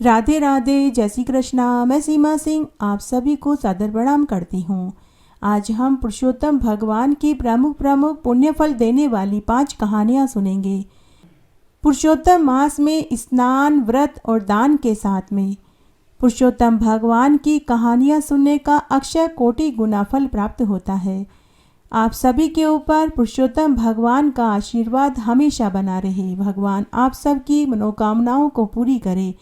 राधे राधे, जय श्री कृष्णा। मैं सीमा सिंह आप सभी को सादर प्रणाम करती हूँ। आज हम पुरुषोत्तम भगवान की प्रमुख प्रमुख पुण्य फल देने वाली 5 कहानियाँ सुनेंगे। पुरुषोत्तम मास में स्नान, व्रत और दान के साथ में पुरुषोत्तम भगवान की कहानियाँ सुनने का अक्षय कोटि गुना फल प्राप्त होता है। आप सभी के ऊपर पुरुषोत्तम भगवान का आशीर्वाद हमेशा बना रहे। भगवान आप सबकी मनोकामनाओं को पूरी करे।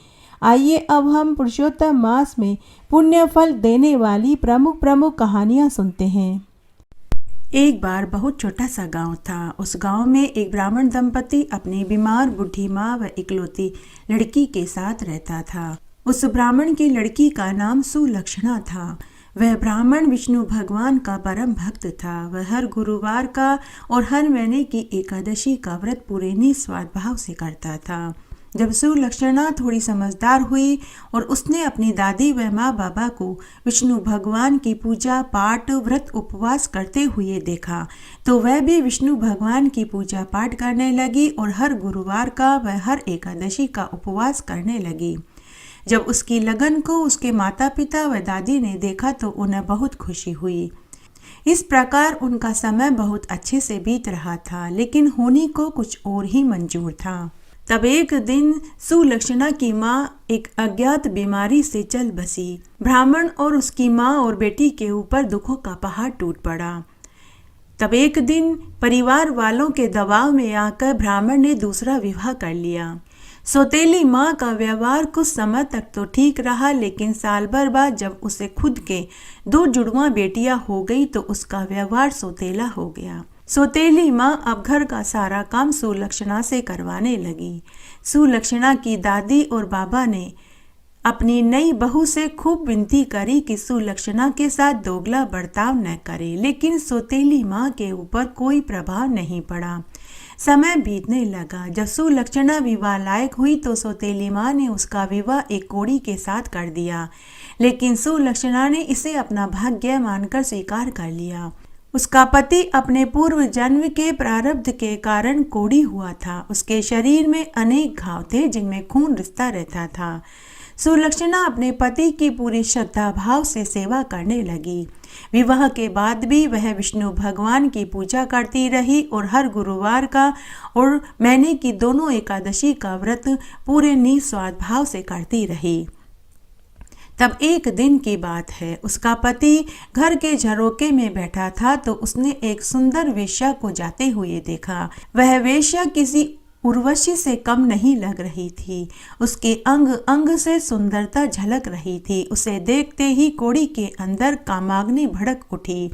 आइए अब हम पुरुषोत्तम मास में पुण्य फल देने वाली प्रमुख प्रमुख कहानियाँ सुनते हैं। एक बार बहुत छोटा सा गांव था। उस गांव में एक ब्राह्मण दंपति अपनी बीमार बुढ़ी माँ व इकलौती लड़की के साथ रहता था। उस ब्राह्मण की लड़की का नाम सुलक्षणा था। वह ब्राह्मण विष्णु भगवान का परम भक्त था। वह हर गुरुवार का और हर महीने की एकादशी का व्रत पूरे निस्वार्थ भाव से करता था। जब सुलक्षणा थोड़ी समझदार हुई और उसने अपनी दादी व माँ बाबा को विष्णु भगवान की पूजा पाठ व्रत उपवास करते हुए देखा तो वह भी विष्णु भगवान की पूजा पाठ करने लगी और हर गुरुवार का व हर एकादशी का उपवास करने लगी। जब उसकी लगन को उसके माता पिता व दादी ने देखा तो उन्हें बहुत खुशी हुई। इस प्रकार उनका समय बहुत अच्छे से बीत रहा था, लेकिन होनी को कुछ और ही मंजूर था। तब एक दिन सुलक्षणा की माँ एक अज्ञात बीमारी से चल बसी। ब्राह्मण और उसकी माँ और बेटी के ऊपर दुखों का पहाड़ टूट पड़ा। तब एक दिन परिवार वालों के दबाव में आकर ब्राह्मण ने दूसरा विवाह कर लिया। सौतेली माँ का व्यवहार कुछ समय तक तो ठीक रहा, लेकिन साल भर बाद जब उसे खुद के 2 जुड़वा बेटियां हो गई तो उसका व्यवहार सौतेला हो गया। सौतेली माँ अब घर का सारा काम सुलक्षणा से करवाने लगी। सुलक्षणा की दादी और बाबा ने अपनी नई बहू से खूब विनती करी कि सुलक्षणा के साथ दोगला बर्ताव न करे, लेकिन सौतेली माँ के ऊपर कोई प्रभाव नहीं पड़ा। समय बीतने लगा। जब सुलक्षणा विवाह लायक हुई तो सौतेली माँ ने उसका विवाह एक कोढ़ी के साथ कर दिया, लेकिन सुलक्षणा ने इसे अपना भाग्य मानकर स्वीकार कर लिया। उसका पति अपने पूर्व जन्म के प्रारब्ध के कारण कोढ़ी हुआ था। उसके शरीर में अनेक घाव थे जिनमें खून रिसता रहता था। सुलक्षणा अपने पति की पूरी श्रद्धा भाव से सेवा करने लगी। विवाह के बाद भी वह विष्णु भगवान की पूजा करती रही और हर गुरुवार का और महीने की दोनों एकादशी का व्रत पूरे निस्वार्थ भाव से करती रही। तब एक दिन की बात है, उसका पति घर के झरोके में बैठा था तो उसने एक सुंदर वेश्या को जाते हुए देखा। वह वेश्या किसी उर्वशी से कम नहीं लग रही थी। उसके अंग अंग से सुंदरता झलक रही थी। उसे देखते ही कोढ़ी के अंदर कामाग्नि भड़क उठी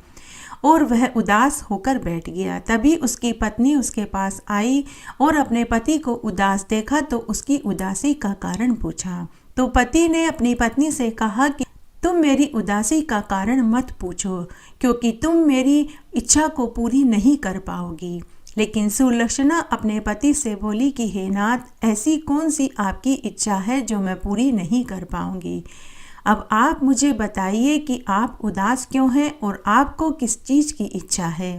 और वह उदास होकर बैठ गया। तभी उसकी पत्नी उसके पास आई और अपने पति को उदास देखा तो उसकी उदासी का कारण पूछा। तो पति ने अपनी पत्नी से कहा कि तुम मेरी उदासी का कारण मत पूछो, क्योंकि तुम मेरी इच्छा को पूरी नहीं कर पाओगी। लेकिन सुलक्षणा अपने पति से बोली कि हे नाथ, ऐसी कौन सी आपकी इच्छा है जो मैं पूरी नहीं कर पाऊंगी। अब आप मुझे बताइए कि आप उदास क्यों हैं और आपको किस चीज़ की इच्छा है।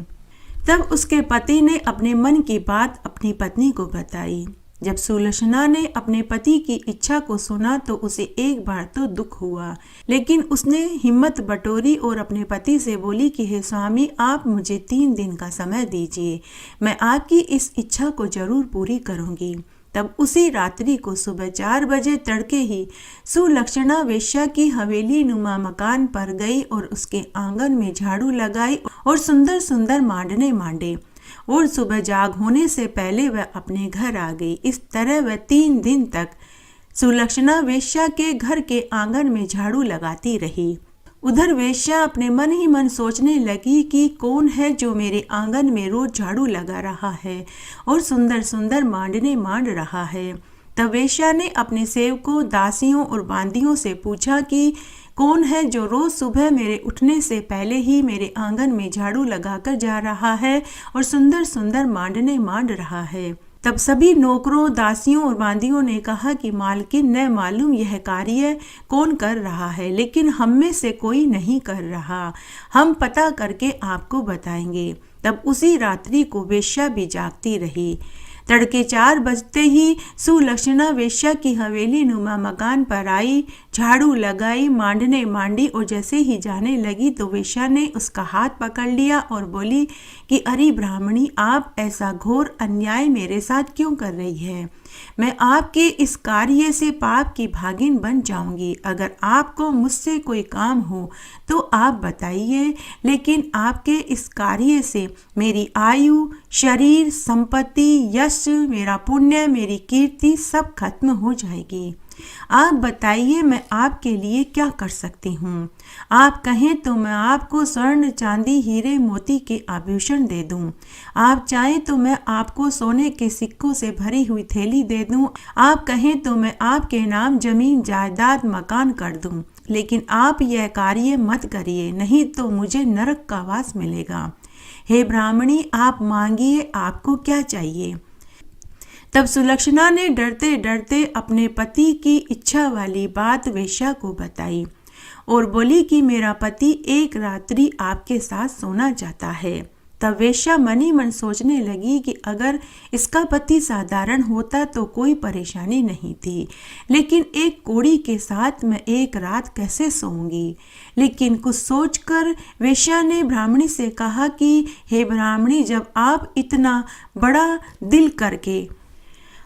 तब उसके पति ने अपने मन की बात अपनी पत्नी को बताई। जब सुलक्षणा ने अपने पति की इच्छा को सुना तो उसे एक बार तो दुख हुआ, लेकिन उसने हिम्मत बटोरी और अपने पति से बोली कि हे स्वामी, आप मुझे 3 दिन का समय दीजिए, मैं आपकी इस इच्छा को जरूर पूरी करूंगी। तब उसी रात्रि को सुबह 4 बजे तड़के ही सुलक्षणा वेश्या की हवेली नुमा मकान पर गई और उसके आंगन में झाड़ू लगाई और सुंदर सुंदर मांडने मांडे और सुबह जाग होने से पहले वह अपने घर आ गई। इस तरह वह 3 दिन तक सुलक्षणा वेश्या के घर के आंगन में झाड़ू लगाती रही। उधर वेश्या अपने मन ही मन सोचने लगी कि कौन है जो मेरे आंगन में रोज झाड़ू लगा रहा है और सुंदर सुंदर मांडने मांड रहा है। तब वेश्या ने अपने सेवकों, दासियों और बांदियों से पूछा कि कौन है जो रोज सुबह मेरे उठने से पहले ही मेरे आंगन में झाड़ू लगाकर जा रहा है और सुंदर सुंदर मांडने मांड रहा है। तब सभी नौकरों, दासियों और बांदियों ने कहा कि मालकिन, न मालूम यह कार्य कौन कर रहा है, लेकिन हम में से कोई नहीं कर रहा। हम पता करके आपको बताएंगे। तब उसी रात्रि को वेश्या भी जागती रही। तड़के 4 बजते ही सुलक्षणा वेश्या की हवेली नुमा मकान पर आई, झाड़ू लगाई, मांडने मांडी और जैसे ही जाने लगी तो वेश्या ने उसका हाथ पकड़ लिया और बोली कि अरे ब्राह्मणी, आप ऐसा घोर अन्याय मेरे साथ क्यों कर रही है? मैं आपके इस कार्य से पाप की भागिन बन जाऊंगी। अगर आपको मुझसे कोई काम हो तो आप बताइए, लेकिन आपके इस कार्य से मेरी आयु, शरीर, संपत्ति, यश, मेरा पुण्य, मेरी कीर्ति सब खत्म हो जाएगी। आप बताइए मैं आपके लिए क्या कर सकती हूँ? आप कहें तो मैं आपको स्वर्ण, चांदी, हीरे, मोती के आभूषण दे दूँ। आप चाहें तो मैं आपको सोने के सिक्कों से भरी हुई थैली दे दूँ। आप कहें तो मैं आपके नाम जमीन, जायदाद, मकान कर दूँ। लेकिन आप यह कार्य मत करिए, नहीं तो मुझे नरक का वास मिलेगा। हे ब्राह्मणी, आप मांगिए, आपको क्या चाहिए? तब सुलक्षणा ने डरते डरते अपने पति की इच्छा वाली बात वेश्या को बताई और बोली कि मेरा पति एक रात्रि आपके साथ सोना चाहता है। तब वेश्या मनी मन सोचने लगी कि अगर इसका पति साधारण होता तो कोई परेशानी नहीं थी, लेकिन एक कोड़ी के साथ मैं एक रात कैसे सोऊंगी? लेकिन कुछ सोचकर वेश्या ने ब्राह्मणी से कहा कि हे ब्राह्मणी, जब आप इतना बड़ा दिल करके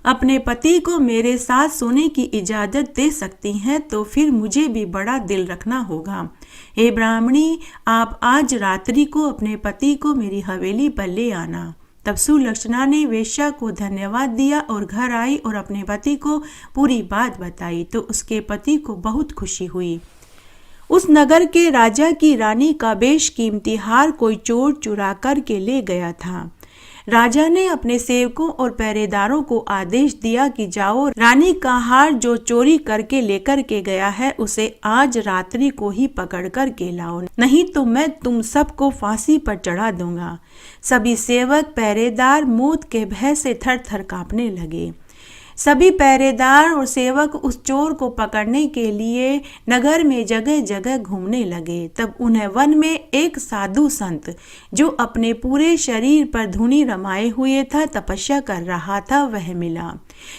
अपने पति को मेरे साथ सोने की इजाज़त दे सकती हैं तो फिर मुझे भी बड़ा दिल रखना होगा। हे ब्राह्मणी, आप आज रात्रि को अपने पति को मेरी हवेली पर ले आना। तब सुलक्षणा ने वेश्या को धन्यवाद दिया और घर आई और अपने पति को पूरी बात बताई तो उसके पति को बहुत खुशी हुई। उस नगर के राजा की रानी का बेशकीमती हार कोई चोर चुरा कर के ले गया था। राजा ने अपने सेवकों और पहरेदारों को आदेश दिया कि जाओ, रानी का हार जो चोरी करके लेकर के गया है उसे आज रात्रि को ही पकड़ कर के लाओ, नहीं तो मैं तुम सबको फांसी पर चढ़ा दूंगा। सभी सेवक पहरेदार मौत के भय से थर थर कांपने लगे। सभी पहरेदार और सेवक उस चोर को पकड़ने के लिए नगर में जगह जगह घूमने लगे। तब उन्हें वन में एक साधु संत जो अपने पूरे शरीर पर धूनी रमाए हुए था, तपस्या कर रहा था, वह मिला।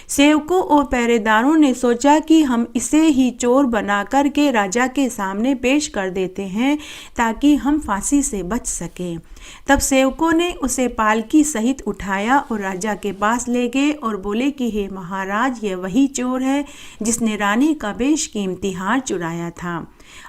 सेवकों और पहरेदारों ने सोचा कि हम इसे ही चोर बना कर के राजा के सामने पेश कर देते हैं ताकि हम फांसी से बच सकें। तब सेवकों ने उसे पालकी सहित उठाया और राजा के पास ले गए और बोले कि हे महाराज, यह वही चोर है जिसने रानी का बेशकीमती हार चुराया था।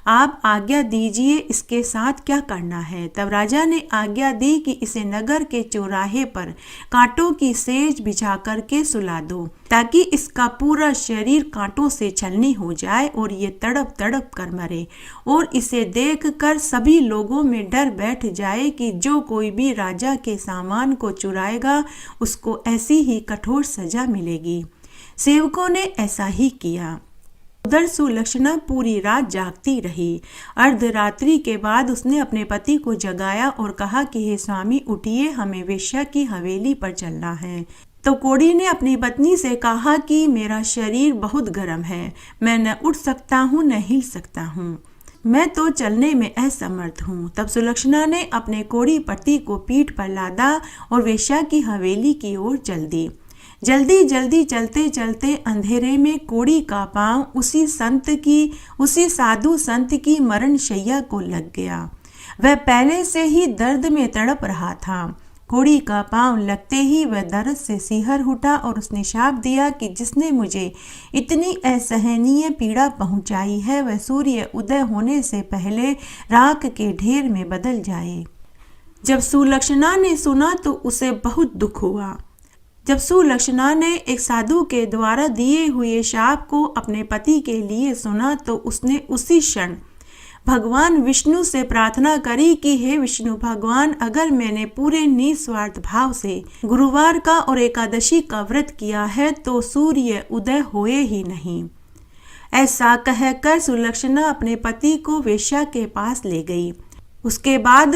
आप आज्ञा दीजिए, इसके साथ क्या करना है? तब राजा ने आज्ञा दी कि इसे नगर के चौराहे पर कांटों की सेज बिछा करके सुला दो ताकि इसका पूरा शरीर कांटों से छलनी हो जाए और ये तड़प तड़प कर मरे और इसे देखकर सभी लोगों में डर बैठ जाए कि जो कोई भी राजा के सामान को चुराएगा उसको ऐसी ही कठोर सजा मिलेगी। सेवकों ने ऐसा ही किया। उधर सुलक्षणा पूरी रात जागती रही। अर्धरात्रि के बाद उसने अपने पति को जगाया और कहा कि हे स्वामी, उठिए, हमें वेश्या की हवेली पर चलना है। तो कोड़ी ने अपनी पत्नी से कहा कि मेरा शरीर बहुत गर्म है, मैं न उठ सकता हूँ न हिल सकता हूँ, मैं तो चलने में असमर्थ हूँ। तब सुलक्षणा ने अपने कोड़ी पति को पीठ पर लादा और वेश्या की हवेली की ओर चल दी। जल्दी जल्दी चलते चलते अंधेरे में कोड़ी का पांव उसी साधु संत की मरण शैया को लग गया। वह पहले से ही दर्द में तड़प रहा था। कोड़ी का पांव लगते ही वह दर्द से सिहर उठा और उसने शाप दिया कि जिसने मुझे इतनी असहनीय पीड़ा पहुंचाई है वह सूर्य उदय होने से पहले राख के ढेर में बदल जाए। जब सुलक्षणा ने सुना तो उसे बहुत दुख हुआ। जब सुलक्षणा ने एक साधु के द्वारा दिए हुए शाप को अपने पति के लिए सुना तो उसने उसी क्षण भगवान विष्णु से प्रार्थना करी कि हे विष्णु भगवान, अगर मैंने पूरे निस्वार्थ भाव से गुरुवार का और एकादशी का व्रत किया है तो सूर्य उदय होए ही नहीं। ऐसा कहकर सुलक्षणा अपने पति को वेश्या के पास ले गई। उसके बाद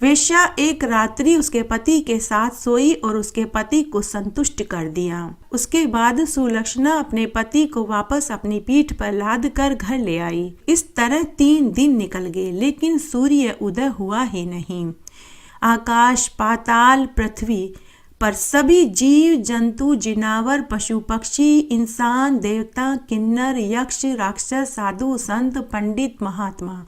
वेश्या एक रात्रि उसके पति के साथ सोई और उसके पति को संतुष्ट कर दिया। उसके बाद सुलक्षणा अपने पति को वापस अपनी पीठ पर लाद कर घर ले आई। इस तरह 3 दिन निकल गए, लेकिन सूर्य उदय हुआ ही नहीं। आकाश, पाताल, पृथ्वी पर सभी जीव जंतु, जिनावर, पशु पक्षी, इंसान, देवता, किन्नर, यक्ष, राक्षस, साधु, संत, पंडित, महात्मा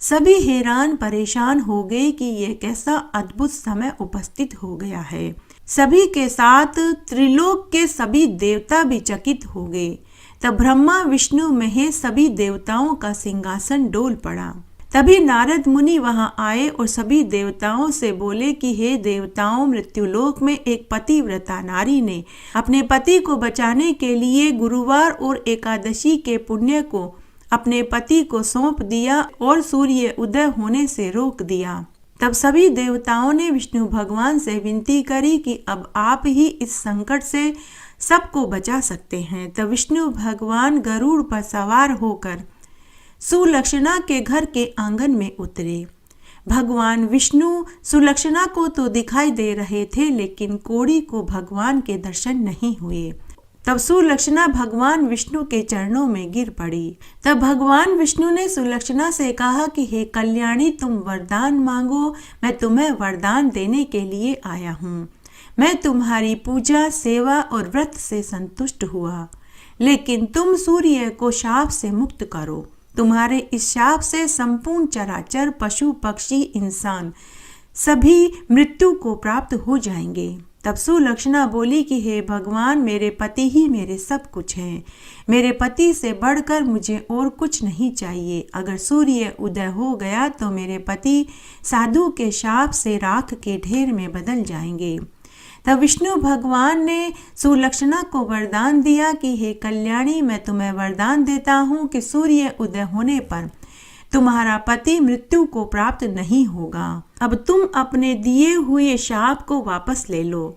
सभी हैरान परेशान हो गए कि यह कैसा अद्भुत समय उपस्थित हो गया है। सभी के साथ त्रिलोक के सभी देवता भी चकित हो गए। तब ब्रह्मा, विष्णु, महेश सभी देवताओं का सिंहासन डोल पड़ा। तभी नारद मुनि वहां आए और सभी देवताओं से बोले कि हे देवताओं, मृत्युलोक में एक पतिव्रता नारी ने अपने पति को बचाने के लिए गुरुवार और एकादशी के पुण्य को अपने पति को सौंप दिया और सूर्य उदय होने से रोक दिया। तब सभी देवताओं ने विष्णु भगवान से विनती करी कि अब आप ही इस संकट से सबको बचा सकते हैं। तब विष्णु भगवान गरुड़ पर सवार होकर सुलक्षणा के घर के आंगन में उतरे। भगवान विष्णु सुलक्षणा को तो दिखाई दे रहे थे, लेकिन कोड़ी को भगवान के दर्शन नहीं हुए। तब सुलक्षणा भगवान विष्णु के चरणों में गिर पड़ी। तब भगवान विष्णु ने सुलक्षणा से कहा कि हे कल्याणी, तुम वरदान मांगो, मैं तुम्हें वरदान देने के लिए आया हूँ। मैं तुम्हारी पूजा, सेवा और व्रत से संतुष्ट हुआ, लेकिन तुम सूर्य को शाप से मुक्त करो। तुम्हारे इस शाप से संपूर्ण चराचर, पशु पक्षी, इंसान सभी मृत्यु को प्राप्त हो जाएंगे। तब सुलक्षणा बोली कि हे भगवान, मेरे पति ही मेरे सब कुछ हैं। मेरे पति से बढ़कर मुझे और कुछ नहीं चाहिए। अगर सूर्य उदय हो गया तो मेरे पति साधु के शाप से राख के ढेर में बदल जाएंगे। तब विष्णु भगवान ने सुलक्षणा को वरदान दिया कि हे कल्याणी, मैं तुम्हें वरदान देता हूँ कि सूर्य उदय होने पर तुम्हारा पति मृत्यु को प्राप्त नहीं होगा। अब तुम अपने दिए हुए शाप को वापस ले लो।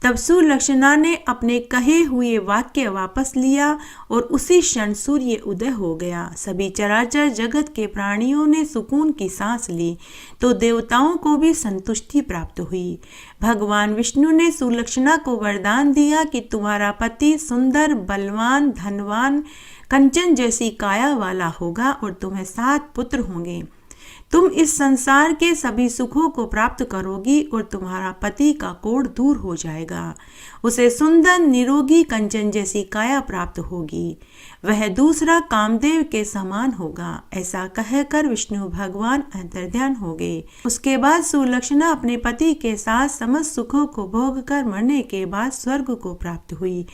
तब सुलक्षणा ने अपने कहे हुए वाक्य वापस लिया और उसी क्षण सूर्य उदय हो गया। सभी चराचर जगत के प्राणियों ने सुकून की सांस ली, तो देवताओं को भी संतुष्टि प्राप्त हुई। भगवान विष्णु ने सुलक्षणा को वरदान दिया कि तुम्हारा पति सुंदर, बलवान, धनवान, कंचन जैसी काया वाला होगा और तुम्हें 7 पुत्र होंगे। तुम इस संसार के सभी सुखों को प्राप्त करोगी और तुम्हारा पति का कोढ़ दूर हो जाएगा। उसे सुंदर, निरोगी, कंचन जैसी काया प्राप्त होगी। वह दूसरा कामदेव के समान होगा। ऐसा कहकर विष्णु भगवान अंतर्ध्यान हो गए। उसके बाद सुलक्षणा अपने पति के साथ समस्त सुखों को भोग कर मरने के बाद स्वर्ग को प्राप्त हुई।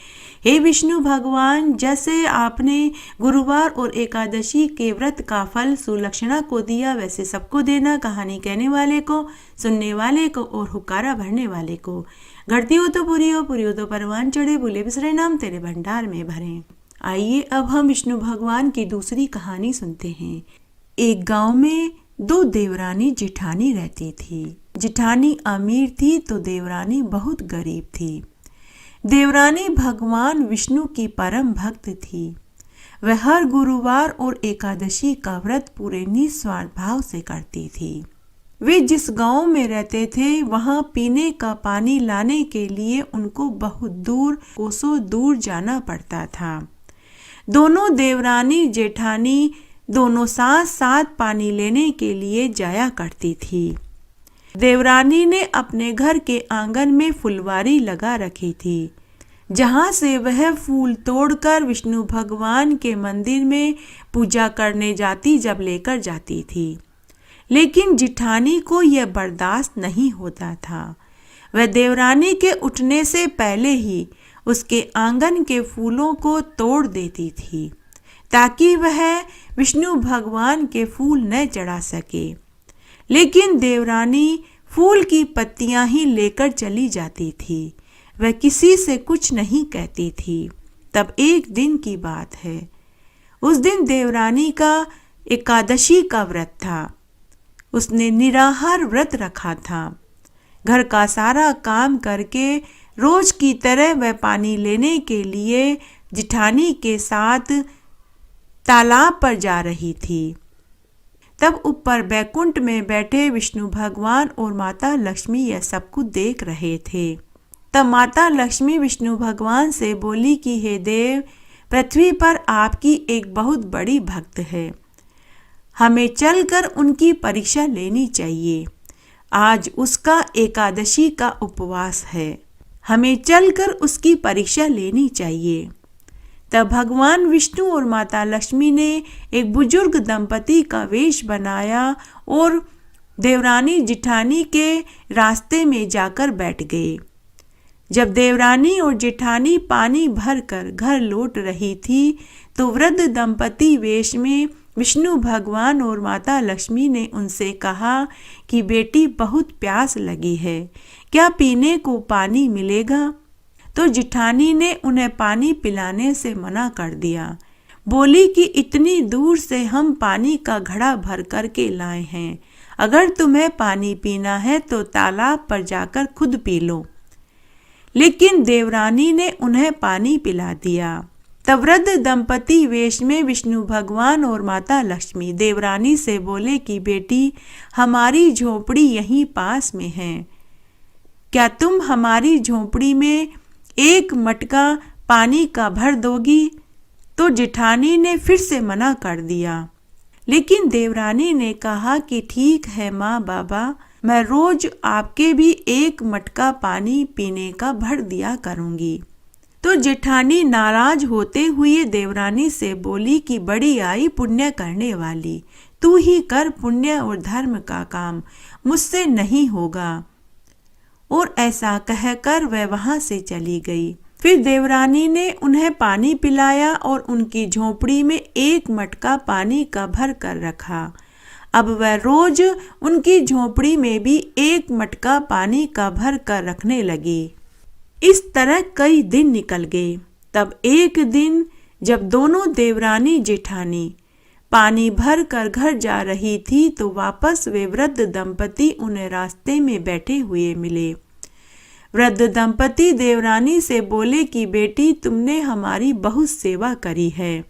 हे विष्णु भगवान, जैसे आपने गुरुवार और एकादशी के व्रत का फल सुलक्षणा को दिया, वैसे सबको देना। कहानी कहने वाले को, सुनने वाले को और हुक्कारा भरने वाले को। घटती हो तो पूरी हो तो परवान चढ़े, भूले बिसरे नाम तेरे भंडार में भरे। आइए अब हम विष्णु भगवान की दूसरी कहानी सुनते हैं। एक गांव में 2 देवरानी जेठानी रहती थी। जेठानी अमीर थी तो देवरानी बहुत गरीब थी। देवरानी भगवान विष्णु की परम भक्त थी। वह हर गुरुवार और एकादशी का व्रत पूरे निस्वार्थ भाव से करती थी। वे जिस गांव में रहते थे, वहां पीने का पानी लाने के लिए उनको बहुत दूर, कोसों दूर जाना पड़ता था। दोनों देवरानी जेठानी दोनों साथ साथ पानी लेने के लिए जाया करती थी। देवरानी ने अपने घर के आंगन में फुलवारी लगा रखी थी, जहां से वह फूल तोड़कर विष्णु भगवान के मंदिर में पूजा करने जाती, जब लेकर जाती थी। लेकिन जेठानी को यह बर्दाश्त नहीं होता था। वह देवरानी के उठने से पहले ही उसके आंगन के फूलों को तोड़ देती थी, ताकि वह विष्णु भगवान के फूल न चढ़ा सके। लेकिन देवरानी फूल की पत्तियां ही लेकर चली जाती थी। वह किसी से कुछ नहीं कहती थी। तब एक दिन की बात है। उस दिन देवरानी का एकादशी का व्रत था। उसने निराहार व्रत रखा था। घर का सारा काम करके रोज की तरह वह पानी लेने के लिए जेठानी के साथ तालाब पर जा रही थी। तब ऊपर बैकुंठ में बैठे विष्णु भगवान और माता लक्ष्मी यह सब कुछ देख रहे थे। तब माता लक्ष्मी विष्णु भगवान से बोली कि हे देव, पृथ्वी पर आपकी एक बहुत बड़ी भक्त है। हमें चलकर उनकी परीक्षा लेनी चाहिए। आज उसका एकादशी का उपवास है। हमें चलकर उसकी परीक्षा लेनी चाहिए। तब भगवान विष्णु और माता लक्ष्मी ने एक बुजुर्ग दंपति का वेश बनाया और देवरानी जिठानी के रास्ते में जाकर बैठ गए। जब देवरानी और जेठानी पानी भरकर घर लौट रही थी तो वृद्ध दंपति वेश में विष्णु भगवान और माता लक्ष्मी ने उनसे कहा कि बेटी बहुत प्यास लगी है, क्या पीने को पानी मिलेगा? तो जिठानी ने उन्हें पानी पिलाने से मना कर दिया। बोली कि इतनी दूर से हम पानी का घड़ा भर कर के लाए हैं, अगर तुम्हें पानी पीना है तो तालाब पर जाकर खुद पी लो। लेकिन देवरानी ने उन्हें पानी पिला दिया। तब वृद्ध दंपति वेश में विष्णु भगवान और माता लक्ष्मी देवरानी से बोले कि बेटी, हमारी झोपड़ी यहीं पास में है, क्या तुम हमारी झोपड़ी में एक मटका पानी का भर दोगी? तो जेठानी ने फिर से मना कर दिया। लेकिन देवरानी ने कहा कि ठीक है माँ बाबा, मैं रोज आपके भी एक मटका पानी पीने का भर दिया करूंगी। तो जेठानी नाराज होते हुए देवरानी से बोली कि बड़ी आई पुण्य करने वाली, तू ही कर पुण्य और धर्म का काम, मुझसे नहीं होगा। और ऐसा कहकर वह वहां से चली गई। फिर देवरानी ने उन्हें पानी पिलाया और उनकी झोपड़ी में एक मटका पानी का भर कर रखा। अब वह रोज उनकी झोपड़ी में भी एक मटका पानी का भर कर रखने लगी। इस तरह कई दिन निकल गए। तब एक दिन जब दोनों देवरानी जेठानी पानी भर कर घर जा रही थी तो वापस वे वृद्ध दंपति उन्हें रास्ते में बैठे हुए मिले। वृद्ध दंपति देवरानी से बोले कि बेटी, तुमने हमारी बहुत सेवा करी है,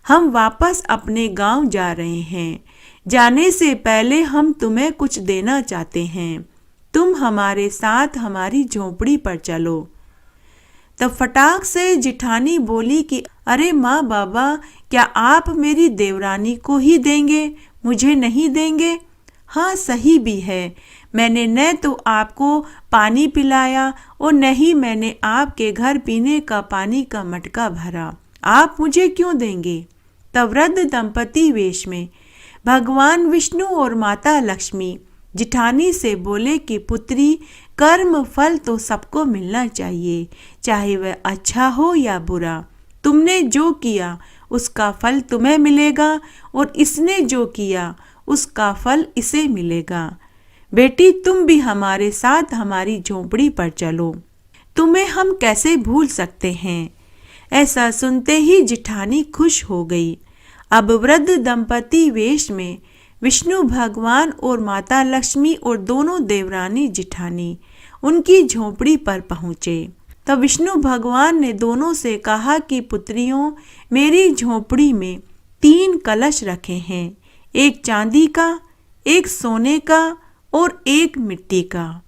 हम वापस अपने गांव जा रहे हैं। जाने से पहले हम तुम्हें कुछ देना चाहते हैं, तुम हमारे साथ हमारी झोपड़ी पर चलो। तब फटाक से जिठानी बोली कि अरे माँ बाबा, क्या आप मेरी देवरानी को ही देंगे, मुझे नहीं देंगे? हाँ, सही भी है, मैंने न तो आपको पानी पिलाया और न ही मैंने आपके घर पीने का पानी का मटका भरा, आप मुझे क्यों देंगे? तब वृद्ध दंपति वेश में भगवान विष्णु और माता लक्ष्मी जिठानी से बोले कि पुत्री, कर्म फल तो सबको मिलना चाहिए, चाहे वह अच्छा हो या बुरा। तुमने जो किया उसका फल तुम्हें मिलेगा और इसने जो किया उसका फल इसे मिलेगा। बेटी, तुम भी हमारे साथ हमारी झोपड़ी पर चलो, तुम्हें हम कैसे भूल सकते हैं। ऐसा सुनते ही जिठानी खुश हो गई। अब वृद्ध दंपति वेश में विष्णु भगवान और माता लक्ष्मी और दोनों देवरानी जिठानी उनकी झोपड़ी पर पहुँचे। तब विष्णु भगवान ने दोनों से कहा कि पुत्रियों, मेरी झोपड़ी में 3 कलश रखे हैं, एक चांदी का, एक सोने का और एक मिट्टी का।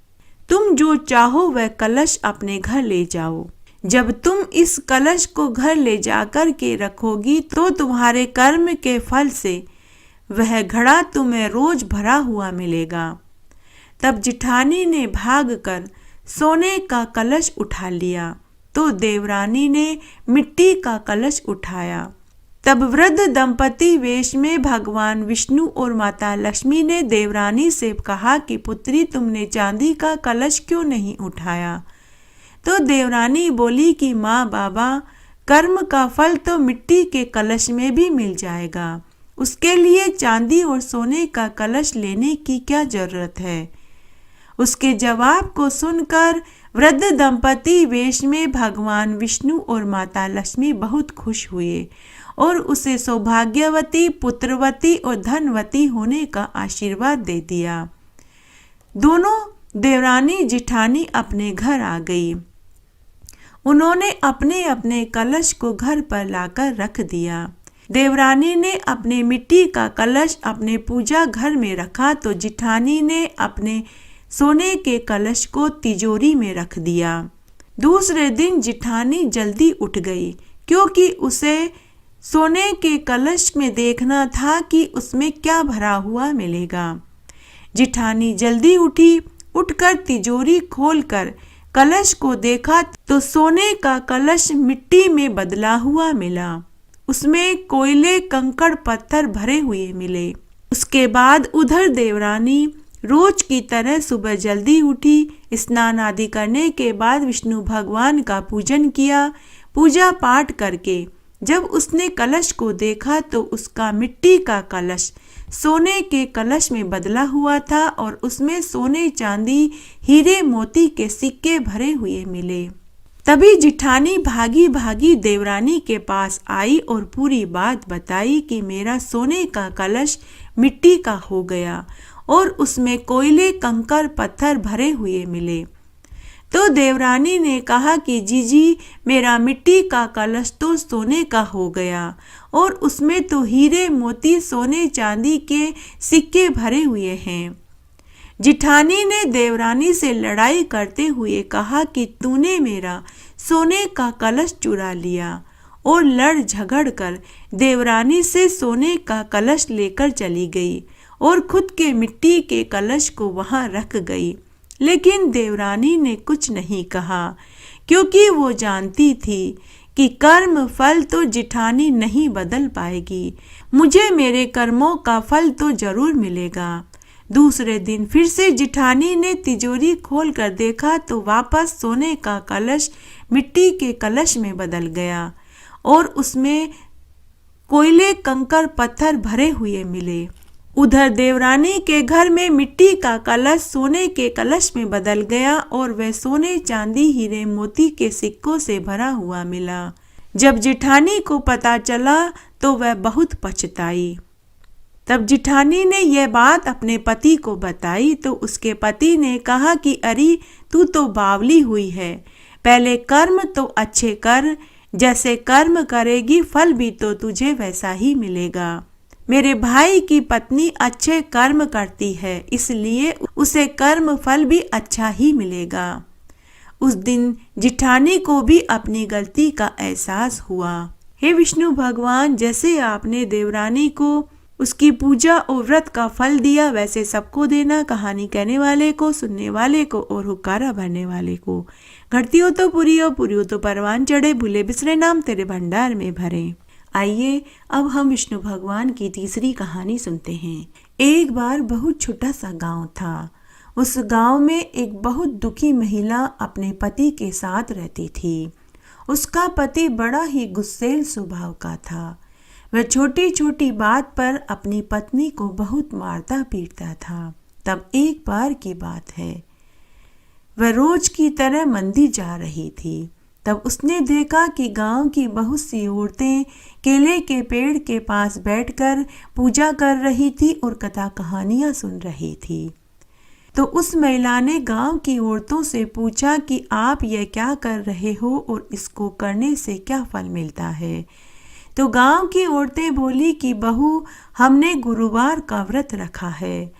तुम जो चाहो वह कलश अपने घर ले जाओ। जब तुम इस कलश को घर ले जाकर के रखोगी तो तुम्हारे कर्म के फल से वह घड़ा तुम्हें रोज भरा हुआ मिलेगा। तब जिठानी ने भागकर सोने का कलश उठा लिया तो देवरानी ने मिट्टी का कलश उठाया। तब वृद्ध दंपति वेश में भगवान विष्णु और माता लक्ष्मी ने देवरानी से कहा कि पुत्री, तुमने चांदी का कलश क्यों नहीं उठाया? तो देवरानी बोली कि माँ बाबा, कर्म का फल तो मिट्टी के कलश में भी मिल जाएगा, उसके लिए चांदी और सोने का कलश लेने की क्या जरूरत है। उसके जवाब को सुनकर वृद्ध दंपति वेश में भगवान विष्णु और माता लक्ष्मी बहुत खुश हुए और उसे सौभाग्यवती, पुत्रवती और धनवती होने का आशीर्वाद दे दिया। दोनों देवरानी जिठानी अपने घर आ गई। उन्होंने अपने अपने कलश को घर पर लाकर रख दिया। देवरानी ने अपने मिट्टी का कलश अपने पूजा घर में रखा तो जिठानी ने अपने सोने के कलश को तिजोरी में रख दिया। दूसरे दिन जिठानी जल्दी उठ गई क्योंकि उसे सोने के कलश में देखना था कि उसमें क्या भरा हुआ मिलेगा। जिठानी जल्दी उठी, उठकर तिजोरी खोलकर कलश को देखा तो सोने का कलश मिट्टी में बदला हुआ मिला। उसमें कोयले, कंकड़, पत्थर भरे हुए मिले। उसके बाद उधर देवरानी रोज की तरह सुबह जल्दी उठी। स्नान आदि करने के बाद विष्णु भगवान का पूजन किया। पूजा पाठ करके जब उसने कलश को देखा तो उसका मिट्टी का कलश सोने के कलश में बदला हुआ था और उसमें सोने, चांदी, हीरे, मोती के सिक्के भरे हुए मिले। तभी जिठानी भागी भागी देवरानी के पास आई और पूरी बात बताई कि मेरा सोने का कलश मिट्टी का हो गया और उसमें कोयले, कंकड़, पत्थर भरे हुए मिले। तो देवरानी ने कहा कि जीजी, मेरा मिट्टी का कलश तो सोने का हो गया और उसमें तो हीरे, मोती, सोने, चांदी के सिक्के भरे हुए हैं। जिठानी ने देवरानी से लड़ाई करते हुए कहा कि तूने मेरा सोने का कलश चुरा लिया और लड़ झगड़ कर देवरानी से सोने का कलश लेकर चली गई और खुद के मिट्टी के कलश को वहां रख गई। लेकिन देवरानी ने कुछ नहीं कहा क्योंकि वो जानती थी कि कर्म फल तो जिठानी नहीं बदल पाएगी। मुझे मेरे कर्मों का फल तो जरूर मिलेगा। दूसरे दिन फिर से जिठानी ने तिजोरी खोल कर देखा तो वापस सोने का कलश मिट्टी के कलश में बदल गया और उसमें कोयले, कंकड़, पत्थर भरे हुए मिले। उधर देवरानी के घर में मिट्टी का कलश सोने के कलश में बदल गया और वह सोने, चांदी, हीरे, मोती के सिक्कों से भरा हुआ मिला। जब जिठानी को पता चला तो वह बहुत पछताई। तब जिठानी ने यह बात अपने पति को बताई तो उसके पति ने कहा कि अरे, तू तो बावली हुई है। पहले कर्म तो अच्छे कर, जैसे कर्म करेगी फल भी तो तुझे वैसा ही मिलेगा। मेरे भाई की पत्नी अच्छे कर्म करती है, इसलिए उसे कर्म फल भी अच्छा ही मिलेगा। उस दिन जिठानी को भी अपनी गलती का एहसास हुआ। हे विष्णु भगवान, जैसे आपने देवरानी को उसकी पूजा और व्रत का फल दिया, वैसे सबको देना, कहानी कहने वाले को, सुनने वाले को और हुक्कारा भरने वाले को। घटती हो तो पूरी हो, पूरी हो तो परवान चढ़े, भूले बिसरे नाम तेरे भंडार में भरे। आइए अब हम विष्णु भगवान की तीसरी कहानी सुनते हैं। एक बार बहुत छोटा सा गांव था। उस गांव में एक बहुत दुखी महिला अपने पति के साथ रहती थी। उसका पति बड़ा ही गुस्सैल स्वभाव का था। वह छोटी छोटी बात पर अपनी पत्नी को बहुत मारता पीटता था। तब एक बार की बात है, वह रोज की तरह मंदिर जा रही थी। तब उसने देखा कि गांव की बहुत सी औरतें केले के पेड़ के पास बैठकर पूजा कर रही थी और कथा कहानियां सुन रही थी। तो उस महिला ने गांव की औरतों से पूछा कि आप यह क्या कर रहे हो और इसको करने से क्या फल मिलता है। तो गांव की औरतें बोली कि बहू, हमने गुरुवार का व्रत रखा है।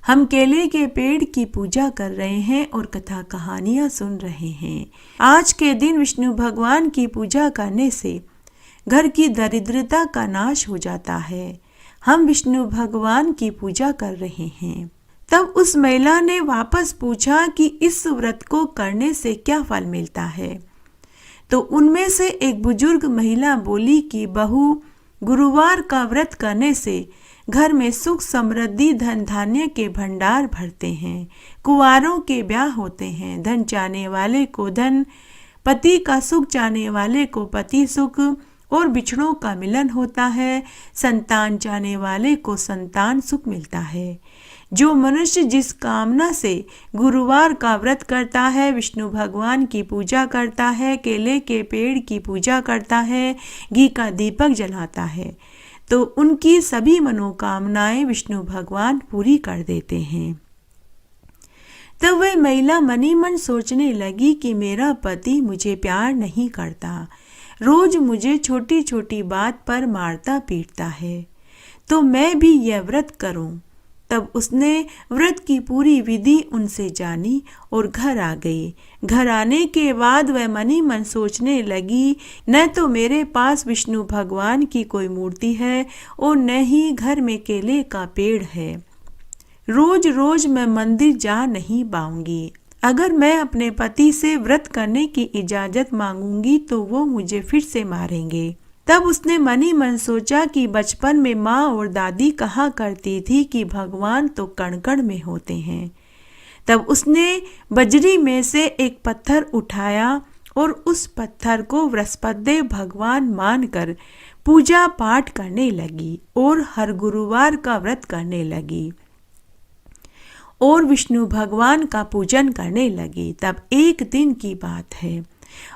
हम केले के पेड़ की पूजा कर रहे हैं और कथा कहानियां सुन रहे हैं। आज के दिन विष्णु भगवान की पूजा करने से घर की दरिद्रता का नाश हो जाता है। हम विष्णु भगवान की पूजा कर रहे हैं। तब उस महिला ने वापस पूछा कि इस व्रत को करने से क्या फल मिलता है। तो उनमें से एक बुजुर्ग महिला बोली कि बहू, गुरुवार का व्रत करने से घर में सुख, समृद्धि, धन धान्य के भंडार भरते हैं। कुंवारों के ब्याह होते हैं। धन चाहने वाले को धन, पति का सुख चाहने वाले को पति सुख और बिछड़ों का मिलन होता है। संतान चाहने वाले को संतान सुख मिलता है। जो मनुष्य जिस कामना से गुरुवार का व्रत करता है, विष्णु भगवान की पूजा करता है, केले के पेड़ की पूजा करता है, घी का दीपक जलाता है, तो उनकी सभी मनोकामनाएं विष्णु भगवान पूरी कर देते हैं। तब वह महिला मनी मन सोचने लगी कि मेरा पति मुझे प्यार नहीं करता, रोज मुझे छोटी छोटी बात पर मारता पीटता है, तो मैं भी यह व्रत करूं। तब उसने व्रत की पूरी विधि उनसे जानी और घर आ गई। घर आने के बाद वह मनी मन सोचने लगी, न तो मेरे पास विष्णु भगवान की कोई मूर्ति है और न ही घर में केले का पेड़ है। रोज रोज मैं मंदिर जा नहीं पाऊंगी। अगर मैं अपने पति से व्रत करने की इजाजत मांगूंगी तो वो मुझे फिर से मारेंगे। तब उसने मन ही मन सोचा कि बचपन में माँ और दादी कहा करती थी कि भगवान तो कण कण में होते हैं। तब उसने बजरी में से एक पत्थर उठाया और उस पत्थर को बृहस्पतिदेव भगवान मानकर पूजा पाठ करने लगी और हर गुरुवार का व्रत करने लगी और विष्णु भगवान का पूजन करने लगी। तब एक दिन की बात है,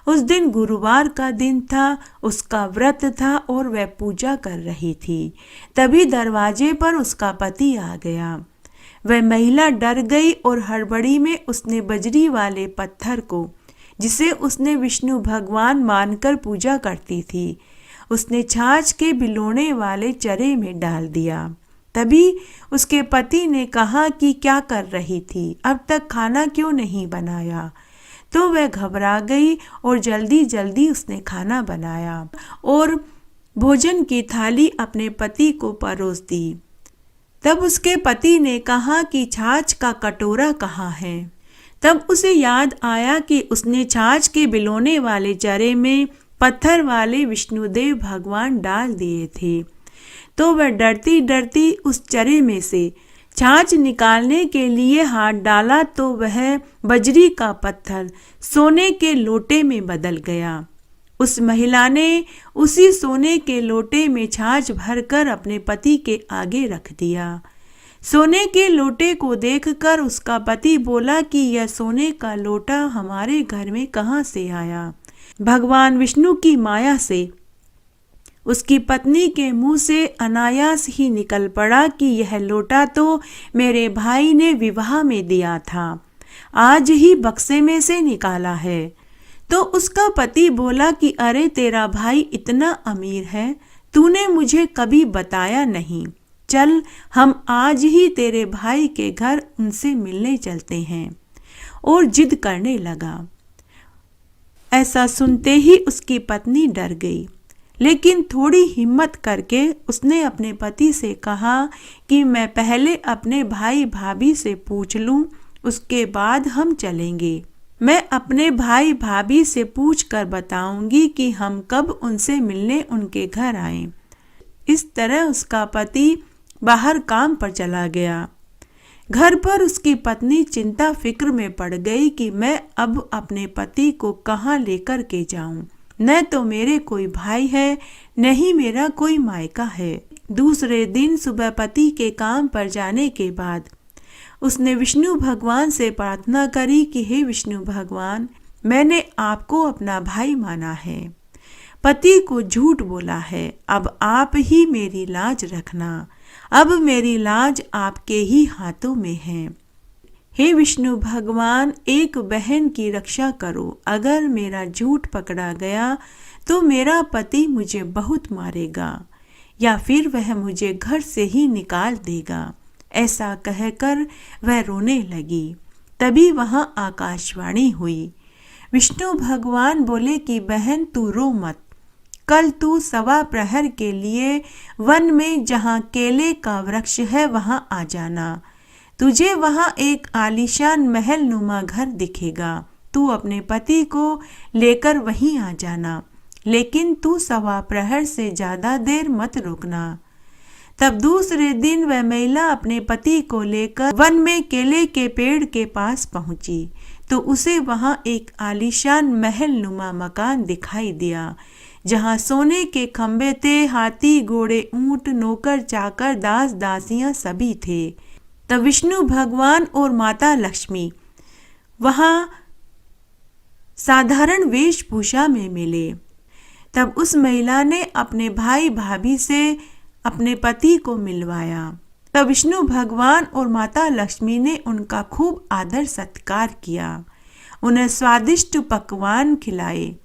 उस दिन गुरुवार का दिन था, उसका व्रत था और वह पूजा कर रही थी। तभी दरवाजे पर उसका पति आ गया। वह महिला डर गई और हड़बड़ी में उसने बजरी वाले पत्थर को, जिसे उसने विष्णु भगवान मानकर पूजा करती थी, उसने छाछ के बिलोने वाले चरे में डाल दिया। तभी उसके पति ने कहा कि क्या कर रही थी, अब तक खाना क्यों नहीं बनाया। तो वह घबरा गई और जल्दी जल्दी उसने खाना बनाया और भोजन की थाली अपने पति को परोस दी। तब उसके पति ने कहा कि छाछ का कटोरा कहाँ है। तब उसे याद आया कि उसने छाछ के बिलोने वाले चरे में पत्थर वाले विष्णुदेव भगवान डाल दिए थे। तो वह डरती डरती उस चरे में से छाछ निकालने के लिए हाथ डाला तो वह बजरी का पत्थर सोने के लोटे में बदल गया। उस महिला ने उसी सोने के लोटे में छाछ भरकर अपने पति के आगे रख दिया। सोने के लोटे को देखकर उसका पति बोला कि यह सोने का लोटा हमारे घर में कहाँ से आया। भगवान विष्णु की माया से उसकी पत्नी के मुंह से अनायास ही निकल पड़ा कि यह लोटा तो मेरे भाई ने विवाह में दिया था, आज ही बक्से में से निकाला है। तो उसका पति बोला कि अरे तेरा भाई इतना अमीर है, तूने मुझे कभी बताया नहीं। चल हम आज ही तेरे भाई के घर उनसे मिलने चलते हैं। और जिद करने लगा। ऐसा सुनते ही उसकी पत्नी डर गई, लेकिन थोड़ी हिम्मत करके उसने अपने पति से कहा कि मैं पहले अपने भाई भाभी से पूछ लूं, उसके बाद हम चलेंगे। मैं अपने भाई भाभी से पूछ कर बताऊंगी कि हम कब उनसे मिलने उनके घर आएं। इस तरह उसका पति बाहर काम पर चला गया। घर पर उसकी पत्नी चिंता फिक्र में पड़ गई कि मैं अब अपने पति को कहाँ लेकर के जाऊं। न तो मेरे कोई भाई है, न ही मेरा कोई मायका है। दूसरे दिन सुबह पति के काम पर जाने के बाद उसने विष्णु भगवान से प्रार्थना करी कि हे विष्णु भगवान, मैंने आपको अपना भाई माना है, पति को झूठ बोला है, अब आप ही मेरी लाज रखना। अब मेरी लाज आपके ही हाथों में है। हे विष्णु भगवान, एक बहन की रक्षा करो। अगर मेरा झूठ पकड़ा गया तो मेरा पति मुझे बहुत मारेगा या फिर वह मुझे घर से ही निकाल देगा। ऐसा कहकर वह रोने लगी। तभी वहां आकाशवाणी हुई। विष्णु भगवान बोले कि बहन तू रो मत, कल तू 1.25 प्रहर के लिए वन में जहाँ केले का वृक्ष है वहां आ जाना। तुझे वहां एक आलीशान महल नुमा घर दिखेगा। तू अपने पति को लेकर वहीं आ जाना, लेकिन तू 1.25 प्रहर से ज्यादा देर मत रुकना। तब दूसरे दिन वह महिला अपने पति को लेकर वन में केले के पेड़ के पास पहुंची तो उसे वहां एक आलीशान महल नुमा मकान दिखाई दिया, जहां सोने के खंबे थे, हाथी घोड़े ऊंट नौकर चाकर दास दासियां सभी थे। तब विष्णु भगवान और माता लक्ष्मी वहां साधारण वेशभूषा में मिले। तब उस महिला ने अपने भाई भाभी से अपने पति को मिलवाया। तब विष्णु भगवान और माता लक्ष्मी ने उनका खूब आदर सत्कार किया, उन्हें स्वादिष्ट पकवान खिलाए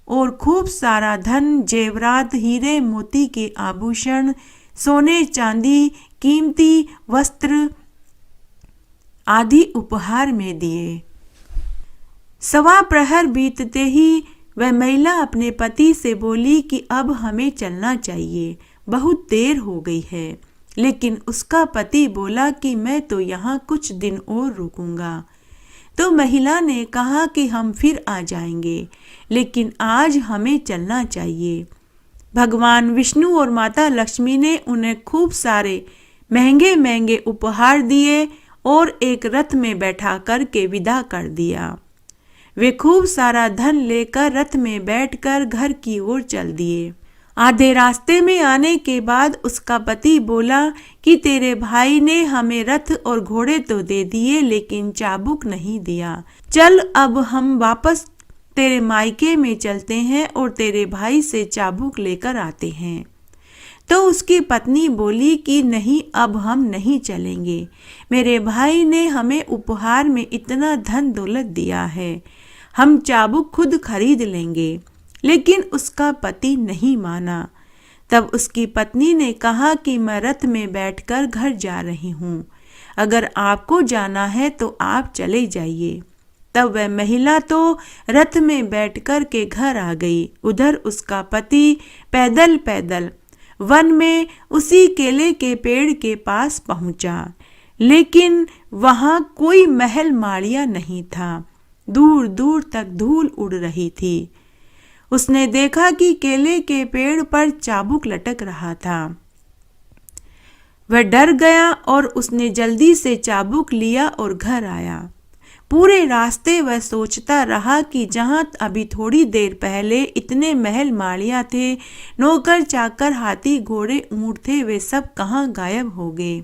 और खूब सारा धन, जेवरात, हीरे मोती के आभूषण, सोने चांदी, कीमती वस्त्र आदि उपहार में दिए। 1.25 प्रहर बीतते ही वह महिला अपने पति से बोली कि अब हमें चलना चाहिए, बहुत देर हो गई है। लेकिन उसका पति बोला कि मैं तो यहाँ कुछ दिन और रुकूंगा। तो महिला ने कहा कि हम फिर आ जाएंगे, लेकिन आज हमें चलना चाहिए। भगवान विष्णु और माता लक्ष्मी ने उन्हें खूब सारे महंगे महंगे उपहार दिए और एक रथ में बैठा करके विदा कर दिया। वे खूब सारा धन लेकर रथ में बैठकर घर की ओर चल दिए। आधे रास्ते में आने के बाद उसका पति बोला कि तेरे भाई ने हमें रथ और घोड़े तो दे दिए, लेकिन चाबुक नहीं दिया। चल अब हम वापस तेरे मायके में चलते हैं और तेरे भाई से चाबुक लेकर आते हैं। तो उसकी पत्नी बोली कि नहीं, अब हम नहीं चलेंगे। मेरे भाई ने हमें उपहार में इतना धन दौलत दिया है, हम चाबुक खुद खरीद लेंगे। लेकिन उसका पति नहीं माना। तब उसकी पत्नी ने कहा कि मैं रथ में बैठकर घर जा रही हूँ, अगर आपको जाना है तो आप चले जाइए। तब वह महिला तो रथ में बैठकर के घर आ गई। उधर उसका पति पैदल पैदल वन में उसी केले के पेड़ के पास पहुंचा, लेकिन वहां कोई महल माड़िया नहीं था। दूर दूर तक धूल उड़ रही थी। उसने देखा कि केले के पेड़ पर चाबुक लटक रहा था। वह डर गया और उसने जल्दी से चाबुक लिया और घर आया। पूरे रास्ते वह सोचता रहा कि जहां अभी थोड़ी देर पहले इतने महल माड़ियां थे, नौकर चाकर, हाथी घोड़े ऊंट थे, वे सब कहां गायब हो गए।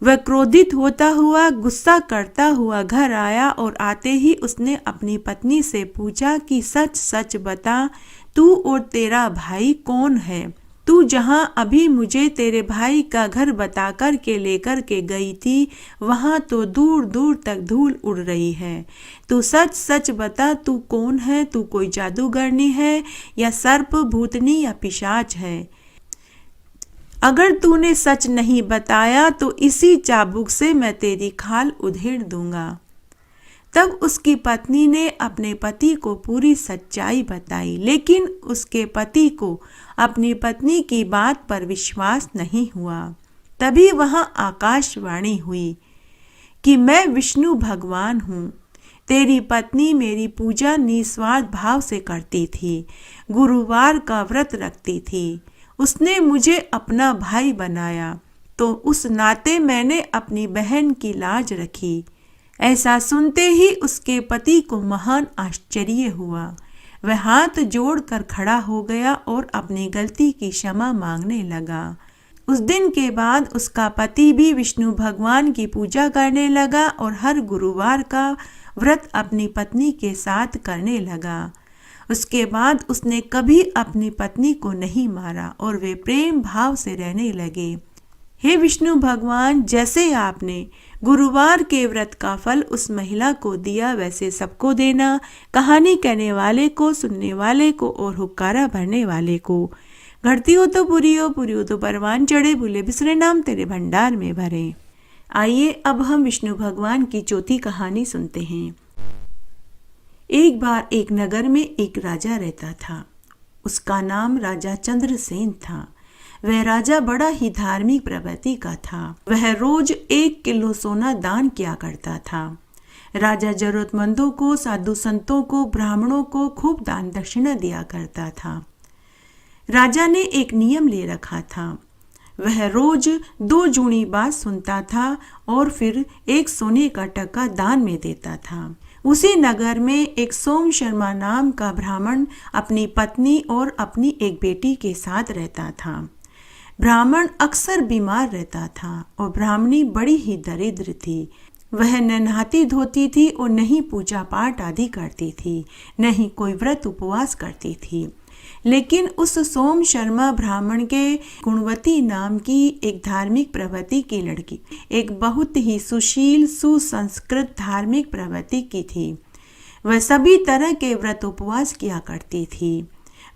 वह क्रोधित होता हुआ, गुस्सा करता हुआ घर आया और आते ही उसने अपनी पत्नी से पूछा कि सच सच बता, तू और तेरा भाई कौन है? तू जहां अभी मुझे तेरे भाई का घर बता कर के लेकर के गई थी, वहां तो दूर दूर तक धूल उड़ रही है। तू सच सच बता, तू कौन है? तू कोई जादूगरनी है या सर्प, भूतनी या पिशाच है? अगर तूने सच नहीं बताया तो इसी चाबुक से मैं तेरी खाल उधेड़ दूंगा। तब उसकी पत्नी ने अपने पति को पूरी सच्चाई बताई, लेकिन उसके पति को अपनी पत्नी की बात पर विश्वास नहीं हुआ। तभी वहां आकाशवाणी हुई कि मैं विष्णु भगवान हूँ। तेरी पत्नी मेरी पूजा निस्वार्थ भाव से करती थी, गुरुवार का व्रत रखती थी। उसने मुझे अपना भाई बनाया, तो उस नाते मैंने अपनी बहन की लाज रखी। ऐसा सुनते ही उसके पति को महान आश्चर्य हुआ। वह हाथ जोड़कर खड़ा हो गया और अपनी गलती की क्षमा मांगने लगा। उस दिन के बाद उसका पति भी विष्णु भगवान की पूजा करने लगा और हर गुरुवार का व्रत अपनी पत्नी के साथ करने लगा। उसके बाद उसने कभी अपनी पत्नी को नहीं मारा और वे प्रेम भाव से रहने लगे। हे विष्णु भगवान, जैसे आपने गुरुवार के व्रत का फल उस महिला को दिया, वैसे सबको देना। कहानी कहने वाले को, सुनने वाले को और हुक्कारा भरने वाले को। घटती हो तो पूरी हो तो परवान चढ़े, भूले बिसरे नाम तेरे भंडार में भरे। आइए अब हम विष्णु भगवान की चौथी कहानी सुनते हैं। एक बार एक नगर में एक राजा रहता था। उसका नाम राजा चंद्रसेन था। वह राजा बड़ा ही धार्मिक प्रवृत्ति का था। वह रोज 1 किलो सोना दान किया करता था। राजा जरूरतमंदों को, साधु संतों को, ब्राह्मणों को खूब दान दक्षिणा दिया करता था। राजा ने एक नियम ले रखा था। वह रोज 2 जूनी बात सुनता था और फिर 1 सोने का टका दान में देता था। उसी नगर में एक सोम शर्मा नाम का ब्राह्मण अपनी पत्नी और अपनी एक बेटी के साथ रहता था। ब्राह्मण अक्सर बीमार रहता था और ब्राह्मणी बड़ी ही दरिद्र थी। वह न नहाती धोती थी और न ही पूजा पाठ आदि करती थी, न ही कोई व्रत उपवास करती थी। लेकिन उस सोम शर्मा ब्राह्मण के गुणवती नाम की एक धार्मिक प्रवृत्ति की लड़की, एक बहुत ही सुशील सुसंस्कृत धार्मिक प्रवृत्ति की थी। वह सभी तरह के व्रत उपवास किया करती थी।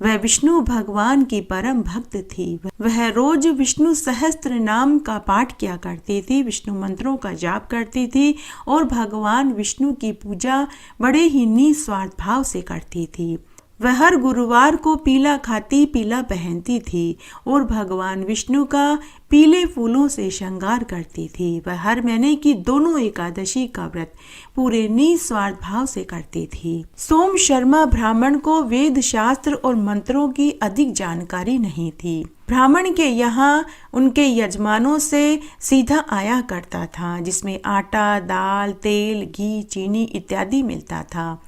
वह विष्णु भगवान की परम भक्त थी। वह रोज विष्णु सहस्त्र नाम का पाठ किया करती थी, विष्णु मंत्रों का जाप करती थी और भगवान विष्णु की पूजा बड़े ही निस्वार्थ भाव से करती थी। वह हर गुरुवार को पीला खाती पीला पहनती थी और भगवान विष्णु का पीले फूलों से श्रृंगार करती थी। वह हर महीने की दोनों एकादशी का व्रत पूरे निस्वार्थ भाव से करती थी। सोम शर्मा ब्राह्मण को वेद शास्त्र और मंत्रों की अधिक जानकारी नहीं थी। ब्राह्मण के यहाँ उनके यजमानों से सीधा आया करता था, जिसमें आटा, दाल, तेल, घी, चीनी इत्यादि मिलता था।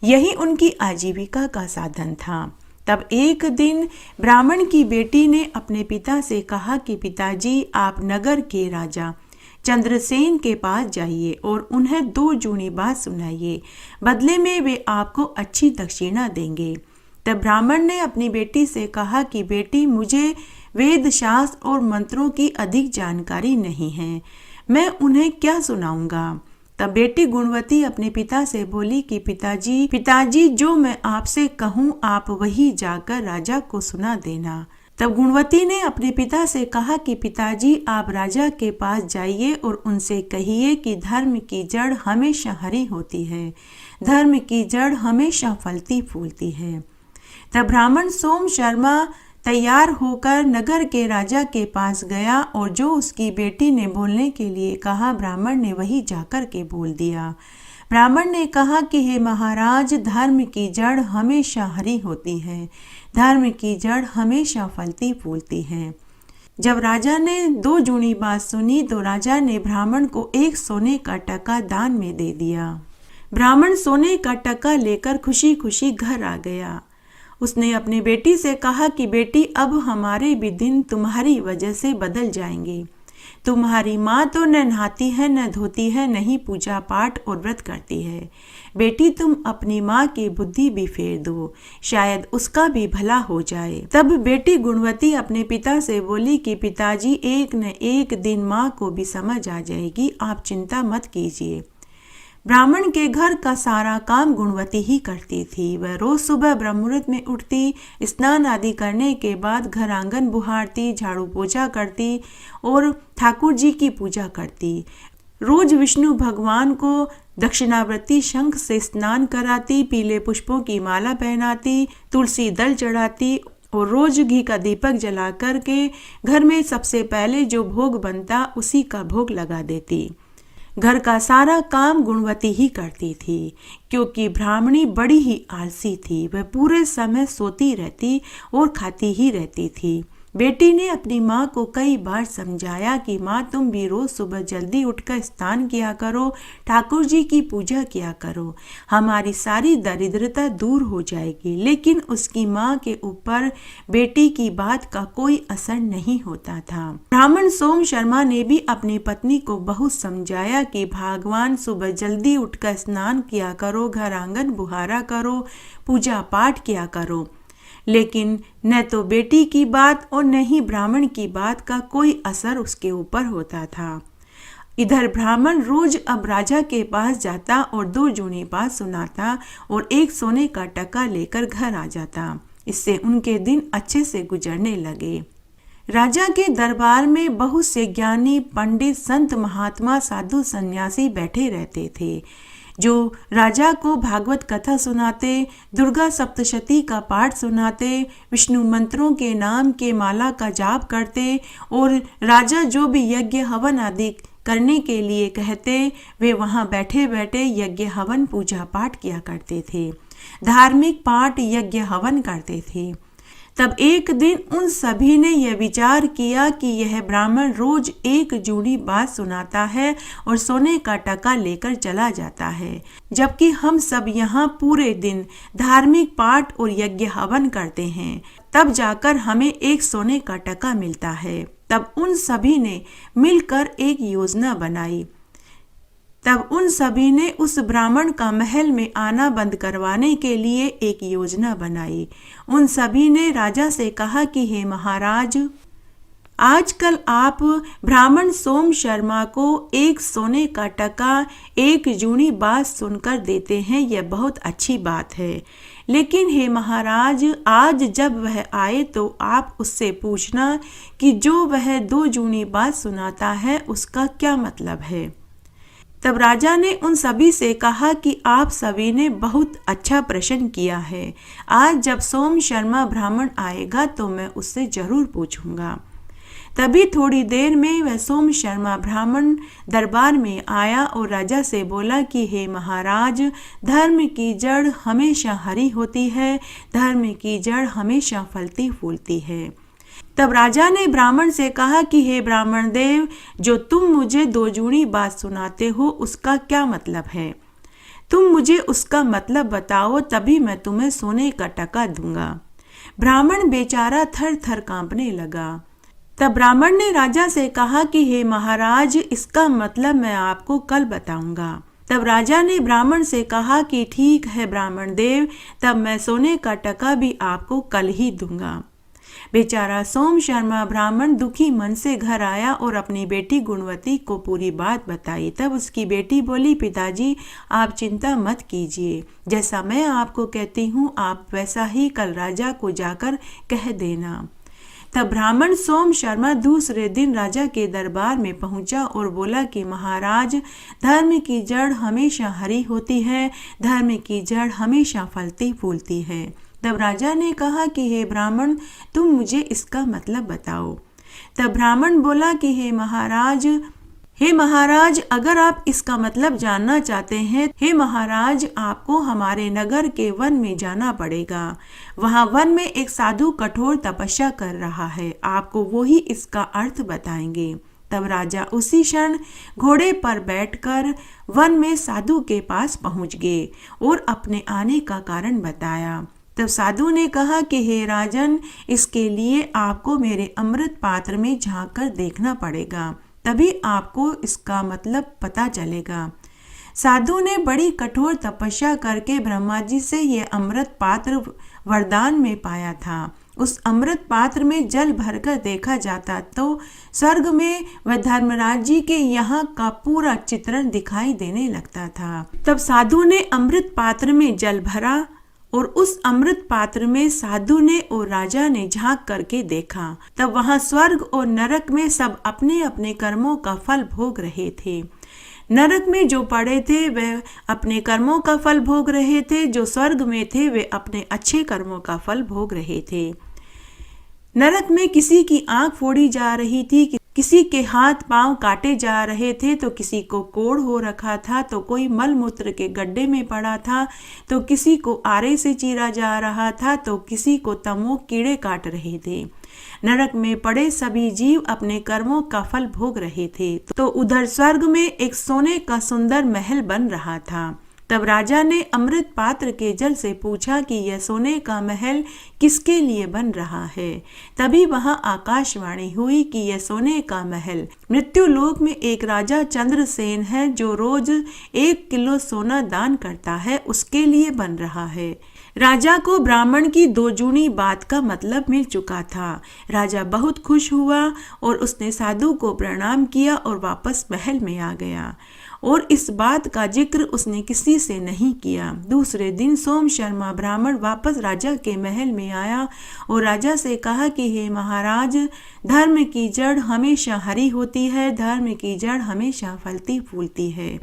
यही उनकी आजीविका का साधन था। तब एक दिन ब्राह्मण की बेटी ने अपने पिता से कहा कि पिताजी, आप नगर के राजा चंद्रसेन के पास जाइए और उन्हें 2 जूनी बात सुनाइए। बदले में वे आपको अच्छी दक्षिणा देंगे। तब ब्राह्मण ने अपनी बेटी से कहा कि बेटी, मुझे वेद शास्त्र और मंत्रों की अधिक जानकारी नहीं है, मैं उन्हें क्या सुनाऊंगा। तब बेटी गुणवती अपने पिता से बोली कि पिताजी, जो मैं आपसे कहूँ आप वही जाकर राजा को सुना देना। तब गुणवती ने अपने पिता से कहा कि पिताजी, आप राजा के पास जाइए और उनसे कहिए कि धर्म की जड़ हमेशा हरी होती है, धर्म की जड़ हमेशा फलती फूलती है। तब ब्राह्मण सोम शर्मा तैयार होकर नगर के राजा के पास गया और जो उसकी बेटी ने बोलने के लिए कहा, ब्राह्मण ने वही जाकर के बोल दिया। ब्राह्मण ने कहा कि हे महाराज, धर्म की जड़ हमेशा हरी होती है, धर्म की जड़ हमेशा फलती फूलती है। जब राजा ने 2 जूनी बात सुनी तो राजा ने ब्राह्मण को 1 सोने का टका दान में दे दिया। ब्राह्मण सोने का टका लेकर खुशी खुशी घर आ गया। उसने अपनी बेटी से कहा कि बेटी, अब हमारे भी दिन तुम्हारी वजह से बदल जाएंगे। तुम्हारी माँ तो न नहाती है, न धोती है, न ही पूजा पाठ और व्रत करती है। बेटी, तुम अपनी माँ की बुद्धि भी फेर दो, शायद उसका भी भला हो जाए। तब बेटी गुणवती अपने पिता से बोली कि पिताजी, एक न एक दिन माँ को भी समझ आ जाएगी, आप चिंता मत कीजिए। ब्राह्मण के घर का सारा काम गुणवती ही करती थी। वह रोज सुबह ब्रह्ममुहूर्त में उठती, स्नान आदि करने के बाद घर आंगन बुहारती, झाड़ू पोछा करती और ठाकुर जी की पूजा करती। रोज विष्णु भगवान को दक्षिणावर्ती शंख से स्नान कराती, पीले पुष्पों की माला पहनाती, तुलसी दल चढ़ाती और रोज घी का दीपक जला करके घर में सबसे पहले जो भोग बनता उसी का भोग लगा देती। घर का सारा काम गुणवती ही करती थी, क्योंकि ब्राह्मणी बड़ी ही आलसी थी। वह पूरे समय सोती रहती और खाती ही रहती थी। बेटी ने अपनी माँ को कई बार समझाया कि माँ, तुम भी रोज सुबह जल्दी उठकर स्नान किया करो, ठाकुर जी की पूजा किया करो, हमारी सारी दरिद्रता दूर हो जाएगी। लेकिन उसकी माँ के ऊपर बेटी की बात का कोई असर नहीं होता था। ब्राह्मण सोम शर्मा ने भी अपनी पत्नी को बहुत समझाया कि भगवान, सुबह जल्दी उठकर स्नान किया करो, घर आंगन बुहारा करो, पूजा पाठ किया करो। लेकिन न तो बेटी की बात और न ही ब्राह्मण की बात का कोई असर उसके ऊपर होता था। इधर ब्राह्मण रोज अब राजा के पास जाता और 2 जूनी बात सुनाता और 1 सोने का टका लेकर घर आ जाता। इससे उनके दिन अच्छे से गुजरने लगे। राजा के दरबार में बहुत से ज्ञानी, पंडित, संत, महात्मा, साधु, सन्यासी बैठे रहते थे, जो राजा को भागवत कथा सुनाते, दुर्गा सप्तशती का पाठ सुनाते, विष्णु मंत्रों के नाम के माला का जाप करते और राजा जो भी यज्ञ हवन आदि करने के लिए कहते, वे वहाँ बैठे बैठे यज्ञ हवन पूजा पाठ किया करते थे, धार्मिक पाठ यज्ञ हवन करते थे। तब एक दिन उन सभी ने यह विचार किया कि यह ब्राह्मण रोज 1 जूनी बात सुनाता है और सोने का टका लेकर चला जाता है, जबकि हम सब यहाँ पूरे दिन धार्मिक पाठ और यज्ञ हवन करते हैं, तब जाकर हमें 1 सोने का टका मिलता है। तब उन सभी ने मिलकर एक योजना बनाई। तब उन सभी ने उस ब्राह्मण का महल में आना बंद करवाने के लिए एक योजना बनाई। उन सभी ने राजा से कहा कि हे महाराज, आजकल आप ब्राह्मण सोम शर्मा को 1 सोने का टका 1 जूनी बात सुनकर देते हैं, यह बहुत अच्छी बात है। लेकिन हे महाराज, आज जब वह आए तो आप उससे पूछना कि जो वह 2 जूनी बात सुनाता है उसका क्या मतलब है। तब राजा ने उन सभी से कहा कि आप सभी ने बहुत अच्छा प्रश्न किया है। आज जब सोम शर्मा ब्राह्मण आएगा तो मैं उससे जरूर पूछूंगा। तभी थोड़ी देर में वह सोम शर्मा ब्राह्मण दरबार में आया और राजा से बोला कि हे महाराज, धर्म की जड़ हमेशा हरी होती है, धर्म की जड़ हमेशा फलती फूलती है। तब राजा ने ब्राह्मण से कहा कि हे ब्राह्मण देव, जो तुम मुझे दो जूनी बात सुनाते हो उसका क्या मतलब है? तुम मुझे उसका मतलब बताओ, तभी मैं तुम्हें सोने का टका दूंगा। ब्राह्मण बेचारा थर थर कांपने लगा। तब ब्राह्मण ने राजा से कहा कि हे महाराज, इसका मतलब मैं आपको कल बताऊंगा। तब राजा ने ब्राह्मण से कहा कि ठीक है ब्राह्मण देव, तब मैं सोने का टका भी आपको कल ही दूंगा। बेचारा सोम शर्मा ब्राह्मण दुखी मन से घर आया और अपनी बेटी गुणवती को पूरी बात बताई। तब उसकी बेटी बोली, पिताजी आप चिंता मत कीजिए, जैसा मैं आपको कहती हूँ आप वैसा ही कल राजा को जाकर कह देना। तब ब्राह्मण सोम शर्मा दूसरे दिन राजा के दरबार में पहुंचा और बोला कि महाराज, धर्म की जड़ हमेशा हरी होती है, धर्म की जड़ हमेशा फलती फूलती है। तब राजा ने कहा कि हे ब्राह्मण, तुम मुझे इसका मतलब बताओ। तब ब्राह्मण बोला कि हे महाराज, अगर आप इसका मतलब जानना चाहते हैं, हे महाराज, आपको हमारे नगर के वन में जाना पड़ेगा। वहाँ वन में एक साधु कठोर तपस्या कर रहा है, आपको वो ही इसका अर्थ बताएंगे। तब राजा उसी क्षण घोड़े पर बैठकर वन में साधु के पास पहुँच गए और अपने आने का कारण बताया। तब साधु ने कहा कि हे राजन, इसके लिए आपको मेरे अमृत पात्र में झांक कर देखना पड़ेगा, तभी आपको इसका मतलब पता चलेगा। साधु ने बड़ी कठोर तपस्या करके ब्रह्मा जी से यह अमृत पात्र वरदान में पाया था। उस अमृत पात्र में जल भरकर देखा जाता तो स्वर्ग में वह धर्मराज जी के यहाँ का पूरा चित्रण दिखाई देने लगता था। तब साधु ने अमृत पात्र में जल भरा और उस अमृत पात्र में साधु ने और राजा ने झांक करके देखा। तब वहां स्वर्ग और नरक में सब अपने अपने कर्मों का फल भोग रहे थे। नरक में जो पड़े थे वे अपने कर्मों का फल भोग रहे थे, जो स्वर्ग में थे वे अपने अच्छे कर्मों का फल भोग रहे थे। नरक में किसी की आंख फोड़ी जा रही थी, किसी के हाथ पांव काटे जा रहे थे, तो किसी को कोढ़ हो रखा था, तो कोई मल मूत्र के गड्ढे में पड़ा था, तो किसी को आरे से चीरा जा रहा था, तो किसी को तमोक कीड़े काट रहे थे। नरक में पड़े सभी जीव अपने कर्मों का फल भोग रहे थे। तो उधर स्वर्ग में एक सोने का सुंदर महल बन रहा था। तब राजा ने अमृत पात्र के जल से पूछा कि यह सोने का महल किसके लिए बन रहा है। तभी वहां आकाशवाणी हुई कि यह सोने का महल मृत्यु लोक में एक राजा चंद्रसेन है, जो रोज 1 किलो सोना दान करता है, उसके लिए बन रहा है। राजा को ब्राह्मण की दो जूनी बात का मतलब मिल चुका था। राजा बहुत खुश हुआ और उसने साधु को प्रणाम किया और वापस महल में आ गया और इस बात का जिक्र उसने किसी से नहीं किया। दूसरे दिन सोम शर्मा ब्राह्मण वापस राजा के महल में आया और राजा से कहा कि हे महाराज, धर्म की जड़ हमेशा हरी होती है, धर्म की जड़ हमेशा फलती फूलती है।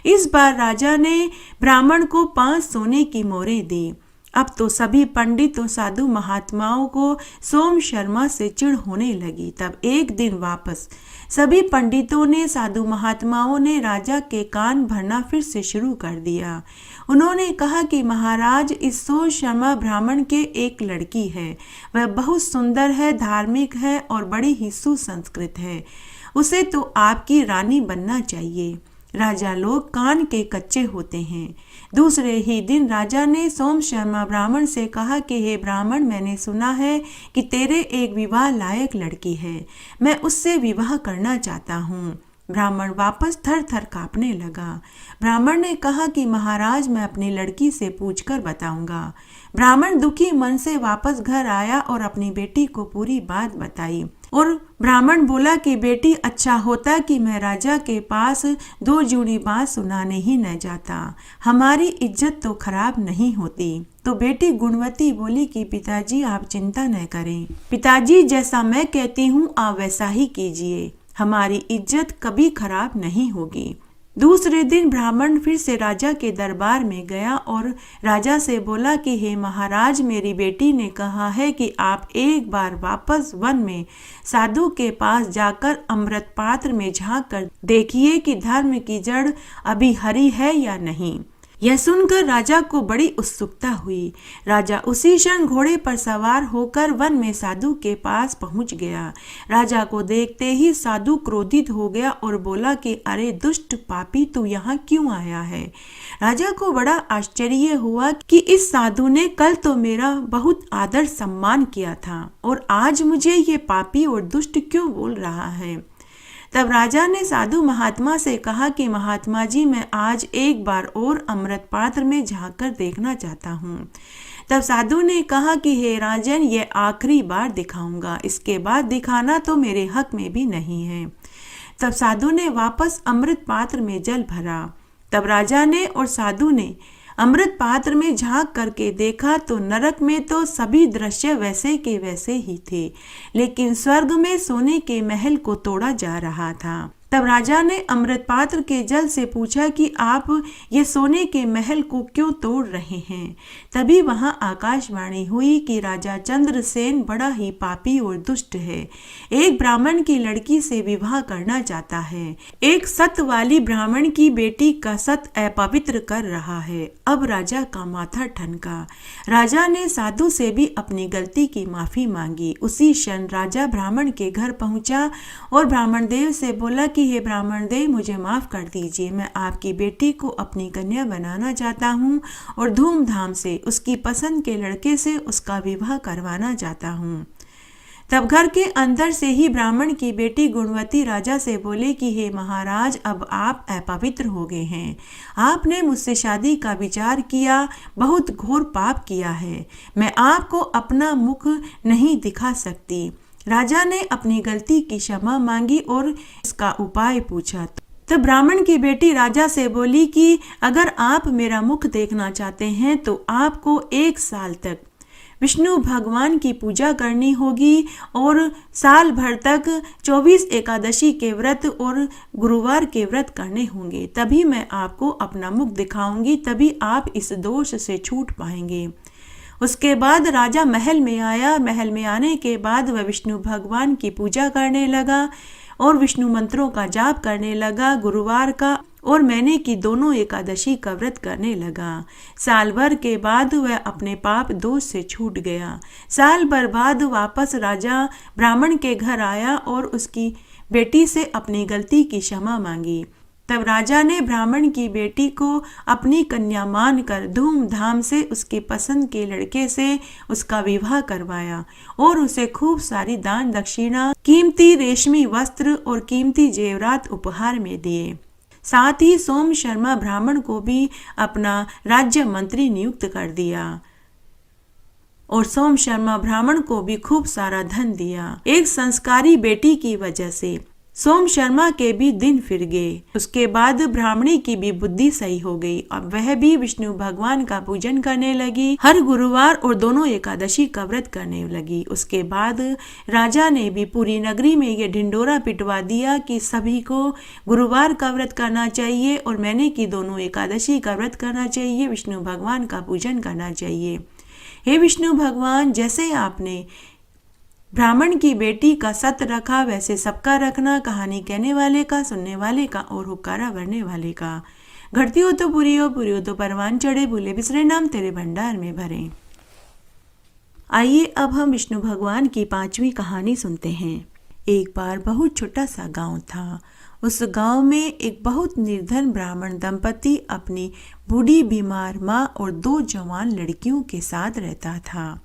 इस बार राजा ने ब्राह्मण को 5 सोने की मोहरें दी। अब तो सभी पंडित और साधु महात्माओं को सोम शर्मा से चिढ़ होने लगी। तब एक दिन वापस सभी पंडितों ने, साधु महात्माओं ने राजा के कान भरना फिर से शुरू कर दिया। उन्होंने कहा कि महाराज, इस सोम शर्मा ब्राह्मण के एक लड़की है, वह बहुत सुंदर है, धार्मिक है और बड़ी ही सुसंस्कृत है, उसे तो आपकी रानी बनना चाहिए। राजा लोग कान के कच्चे होते हैं। दूसरे ही दिन राजा ने सोम शर्मा ब्राह्मण से कहा कि हे ब्राह्मण, मैंने सुना है कि तेरे एक विवाह लायक लड़की है, मैं उससे विवाह करना चाहता हूँ। ब्राह्मण वापस थर थर कांपने लगा। ब्राह्मण ने कहा कि महाराज, मैं अपनी लड़की से पूछकर बताऊंगा। ब्राह्मण दुखी मन से वापस घर आया और अपनी बेटी को पूरी बात बताई और ब्राह्मण बोला कि बेटी, अच्छा होता कि मैं राजा के पास 2 जूनी बात सुनाने ही न जाता, हमारी इज्जत तो खराब नहीं होती। तो बेटी गुणवती बोली कि पिताजी आप चिंता न करें, पिताजी जैसा मैं कहती हूँ आप वैसा ही कीजिए, हमारी इज्जत कभी खराब नहीं होगी। दूसरे दिन ब्राह्मण फिर से राजा के दरबार में गया और राजा से बोला कि हे महाराज, मेरी बेटी ने कहा है कि आप एक बार वापस वन में साधु के पास जाकर अमृत पात्र में झांक कर देखिए कि धर्म की जड़ अभी हरी है या नहीं। यह सुनकर राजा को बड़ी उत्सुकता हुई। राजा उसी क्षण घोड़े पर सवार होकर वन में साधु के पास पहुंच गया। राजा को देखते ही साधु क्रोधित हो गया और बोला कि अरे दुष्ट पापी, तू यहाँ क्यों आया है। राजा को बड़ा आश्चर्य हुआ कि इस साधु ने कल तो मेरा बहुत आदर सम्मान किया था और आज मुझे ये पापी और दुष्ट क्यों बोल रहा है। तब राजा ने साधु महात्मा से कहा कि महात्मा जी, मैं आज एक बार और अमृत पात्र में झांक कर देखना चाहता हूँ। तब साधु ने कहा कि हे राजन, ये आखिरी बार दिखाऊंगा, इसके बाद दिखाना तो मेरे हक में भी नहीं है। तब साधु ने वापस अमृत पात्र में जल भरा। तब राजा ने और साधु ने अमृत पात्र में झांक करके देखा तो नरक में तो सभी दृश्य वैसे के वैसे ही थे, लेकिन स्वर्ग में सोने के महल को तोड़ा जा रहा था। तब राजा ने अमृत पात्र के जल से पूछा कि आप ये सोने के महल को क्यों तोड़ रहे हैं। तभी वहां आकाशवाणी हुई कि राजा चंद्रसेन बड़ा ही पापी और दुष्ट है, एक ब्राह्मण की लड़की से विवाह करना चाहता है, एक सत वाली ब्राह्मण की बेटी का सत अपवित्र कर रहा है। अब राजा का माथा ठनका। राजा ने साधु से भी अपनी गलती की माफी मांगी। उसी क्षण राजा ब्राह्मण के घर पहुंचा और ब्राह्मण देव से बोला कि हे ब्राह्मण देव, मुझे माफ कर दीजिए, मैं आपकी बेटी को अपनी कन्या बनाना चाहता हूँ और धूमधाम से उसकी पसंद के लड़के से उसका विवाह करवाना चाहता हूँ। तब घर के अंदर से ही ब्राह्मण की बेटी गुणवती राजा से बोले कि हे महाराज, अब आप अपवित्र हो गए हैं, आपने मुझसे शादी का विचार किया, बहुत घोर पाप किया है, मैं आपको अपना मुख नहीं दिखा सकती। राजा ने अपनी गलती की क्षमा मांगी और इसका उपाय पूछा। तब ब्राह्मण की बेटी राजा से बोली कि अगर आप मेरा मुख देखना चाहते हैं तो आपको 1 साल तक विष्णु भगवान की पूजा करनी होगी और साल भर तक 24 एकादशी के व्रत और गुरुवार के व्रत करने होंगे, तभी मैं आपको अपना मुख दिखाऊंगी, तभी आप इस दोष से छूट पाएंगे। उसके बाद राजा महल में आया। महल में आने के बाद वह विष्णु भगवान की पूजा करने लगा और विष्णु मंत्रों का जाप करने लगा। गुरुवार का और महीने की दोनों एकादशी का व्रत करने लगा। साल भर के बाद वह अपने पाप दोष से छूट गया। साल भर बाद वापस राजा ब्राह्मण के घर आया और उसकी बेटी से अपनी गलती की क्षमा मांगी। तब राजा ने ब्राह्मण की बेटी को अपनी कन्या मानकर धूमधाम से उसकी पसंद के लड़के से उसका विवाह करवाया और उसे खूब सारी दान दक्षिणा, कीमती रेशमी वस्त्र और कीमती जेवरात उपहार में दिए। साथ ही सोम शर्मा ब्राह्मण को भी अपना राज्य मंत्री नियुक्त कर दिया और सोम शर्मा ब्राह्मण को भी खूब सारा धन दिया। एक संस्कारी बेटी की वजह से सोम शर्मा के भी दिन फिर गए। उसके बाद ब्राह्मणी की भी बुद्धि सही हो गई। अब वह भी विष्णु भगवान का पूजन करने लगी, हर गुरुवार और दोनों एकादशी का व्रत करने लगी। उसके बाद राजा ने भी पूरी नगरी में ये ढिंडोरा पिटवा दिया कि सभी को गुरुवार का व्रत करना चाहिए और महीने की दोनों एकादशी का व्रत करना चाहिए, विष्णु भगवान का पूजन करना चाहिए। हे विष्णु भगवान, जैसे आपने ब्राह्मण की बेटी का सत रखा वैसे सबका रखना, कहानी कहने वाले का, सुनने वाले का और हुक्कारा भरने वाले का। घटती हो तो पूरी हो तो परवान चढ़े, भूले बिसरे नाम तेरे भंडार में भरे। आइए अब हम विष्णु भगवान की 5वीं कहानी सुनते हैं। एक बार बहुत छोटा सा गांव था। उस गांव में एक बहुत निर्धन ब्राह्मण दंपति अपनी बूढ़ी बीमार माँ और 2 जवान लड़कियों के साथ रहता था।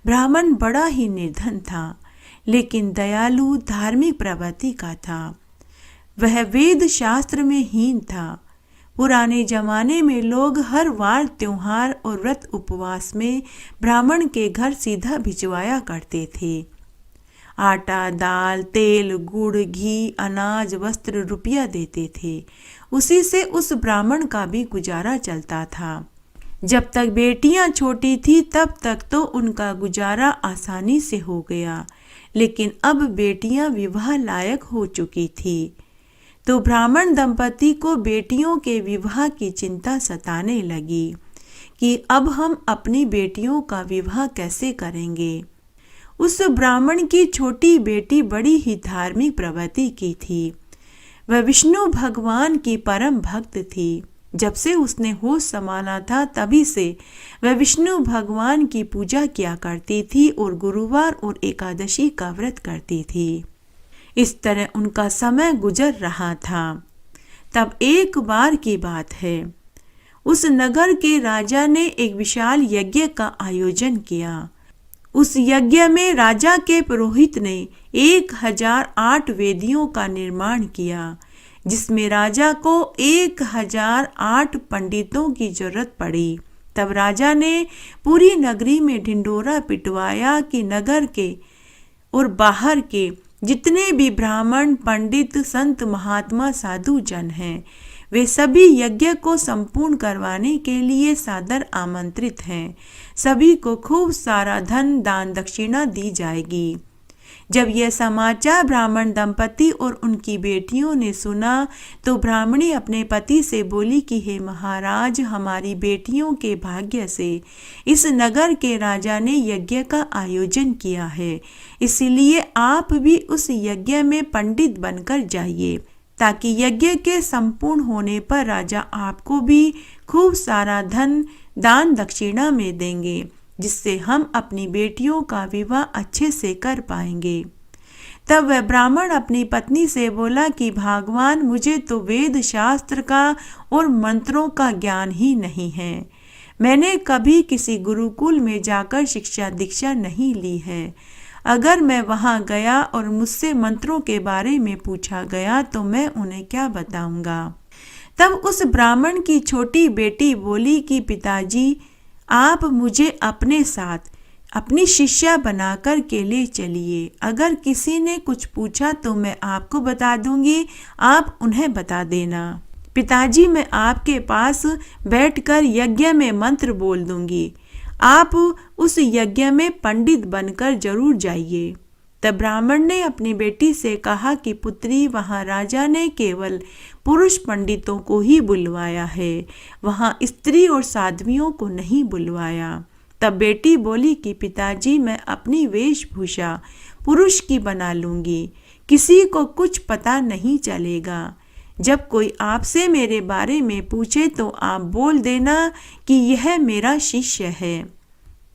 ब्राह्मण बड़ा ही निर्धन था, लेकिन दयालु धार्मिक प्रवृत्ति का था। वह वेद शास्त्र में हीन था। पुराने जमाने में लोग हर वार त्योहार और व्रत उपवास में ब्राह्मण के घर सीधा भिजवाया करते थे। आटा, दाल, तेल, गुड़, घी, अनाज, वस्त्र, रुपया देते थे। उसी से उस ब्राह्मण का भी गुजारा चलता था। जब तक बेटियां छोटी थी तब तक तो उनका गुजारा आसानी से हो गया, लेकिन अब बेटियां विवाह लायक हो चुकी थी तो ब्राह्मण दंपति को बेटियों के विवाह की चिंता सताने लगी कि अब हम अपनी बेटियों का विवाह कैसे करेंगे। उस ब्राह्मण की छोटी बेटी बड़ी ही धार्मिक प्रवृत्ति की थी। वह विष्णु भगवान की परम भक्त थी। जब से उसने होश संभाला था तभी से वह विष्णु भगवान की पूजा किया करती थी और गुरुवार और एकादशी का व्रत करती थी। इस तरह उनका समय गुजर रहा था। तब एक बार की बात है, उस नगर के राजा ने एक विशाल यज्ञ का आयोजन किया। उस यज्ञ में राजा के पुरोहित ने 1008 वेदियों का निर्माण किया, जिसमें राजा को 1008 पंडितों की जरूरत पड़ी। तब राजा ने पूरी नगरी में ढिंढोरा पिटवाया कि नगर के और बाहर के जितने भी ब्राह्मण, पंडित, संत, महात्मा, साधु जन हैं, वे सभी यज्ञ को संपूर्ण करवाने के लिए सादर आमंत्रित हैं। सभी को खूब सारा धन, दान, दक्षिणा दी जाएगी। जब यह समाचार ब्राह्मण दंपति और उनकी बेटियों ने सुना तो ब्राह्मणी अपने पति से बोली कि हे महाराज, हमारी बेटियों के भाग्य से इस नगर के राजा ने यज्ञ का आयोजन किया है, इसलिए आप भी उस यज्ञ में पंडित बनकर जाइए, ताकि यज्ञ के संपूर्ण होने पर राजा आपको भी खूब सारा धन, दान, दक्षिणा में देंगे, जिससे हम अपनी बेटियों का विवाह अच्छे से कर पाएंगे। तब वह ब्राह्मण अपनी पत्नी से बोला कि भगवान, मुझे तो वेद शास्त्र का और मंत्रों का ज्ञान ही नहीं है। मैंने कभी किसी गुरुकुल में जाकर शिक्षा दीक्षा नहीं ली है। अगर मैं वहां गया और मुझसे मंत्रों के बारे में पूछा गया तो मैं उन्हें क्या बताऊंगा। तब उस ब्राह्मण की छोटी बेटी बोली कि पिताजी, आप मुझे अपने साथ अपनी शिष्या बनाकर के ले चलिए। अगर किसी ने कुछ पूछा तो मैं आपको बता दूंगी, आप उन्हें बता देना। पिताजी, मैं आपके पास बैठकर यज्ञ में मंत्र बोल दूंगी। आप उस यज्ञ में पंडित बनकर जरूर जाइए। तब ब्राह्मण ने अपनी बेटी से कहा कि पुत्री, वहां राजा ने केवल पुरुष पंडितों को ही बुलवाया है, वहां स्त्री और साध्वियों को नहीं बुलवाया। तब बेटी बोली कि पिताजी, मैं अपनी वेशभूषा पुरुष की बना लूंगी, किसी को कुछ पता नहीं चलेगा। जब कोई आपसे मेरे बारे में पूछे तो आप बोल देना कि यह मेरा शिष्य है।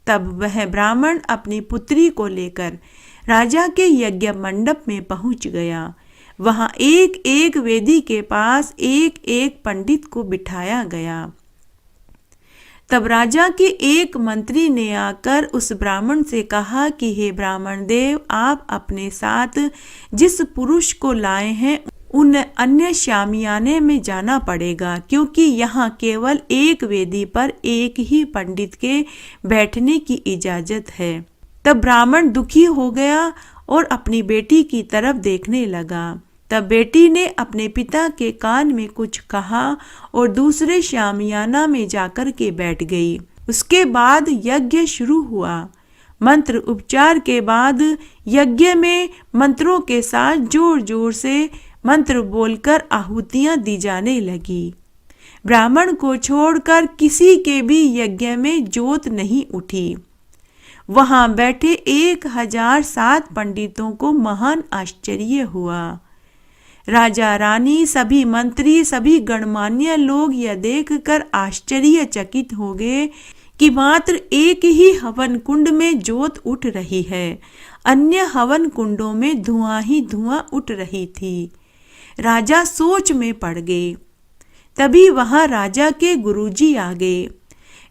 तब वह ब्राह्मण अपनी पुत्री को लेकर राजा के यज्ञ मंडप में पहुंच गया। वहां एक एक वेदी के पास एक एक पंडित को बिठाया गया। तब राजा के एक मंत्री ने आकर उस ब्राह्मण से कहा कि हे ब्राह्मण देव, आप अपने साथ जिस पुरुष को लाए हैं उन अन्य शामियाने में जाना पड़ेगा, क्योंकि यहाँ केवल एक वेदी पर एक ही पंडित के बैठने की इजाजत है। तब ब्राह्मण दुखी हो गया और अपनी बेटी की तरफ देखने लगा। तब बेटी ने अपने पिता के कान में कुछ कहा और दूसरे शामियाना में जाकर के बैठ गई। उसके बाद यज्ञ शुरू हुआ। मंत्र उपचार के बाद यज्ञ में मंत्रों के साथ जोर जोर से मंत्र बोलकर आहुतियां दी जाने लगी। ब्राह्मण को छोड़कर किसी के भी यज्ञ में जोत नहीं उठी। वहां बैठे 1007 पंडितों को महान आश्चर्य हुआ। राजा, रानी, सभी मंत्री, सभी गणमान्य लोग यह देखकर आश्चर्यचकित हो गए कि मात्र एक ही हवन कुंड में जोत उठ रही है, अन्य हवन कुंडों में धुआं ही धुआं उठ रही थी। राजा सोच में पड़ गए। तभी वहां राजा के गुरुजी आ गए।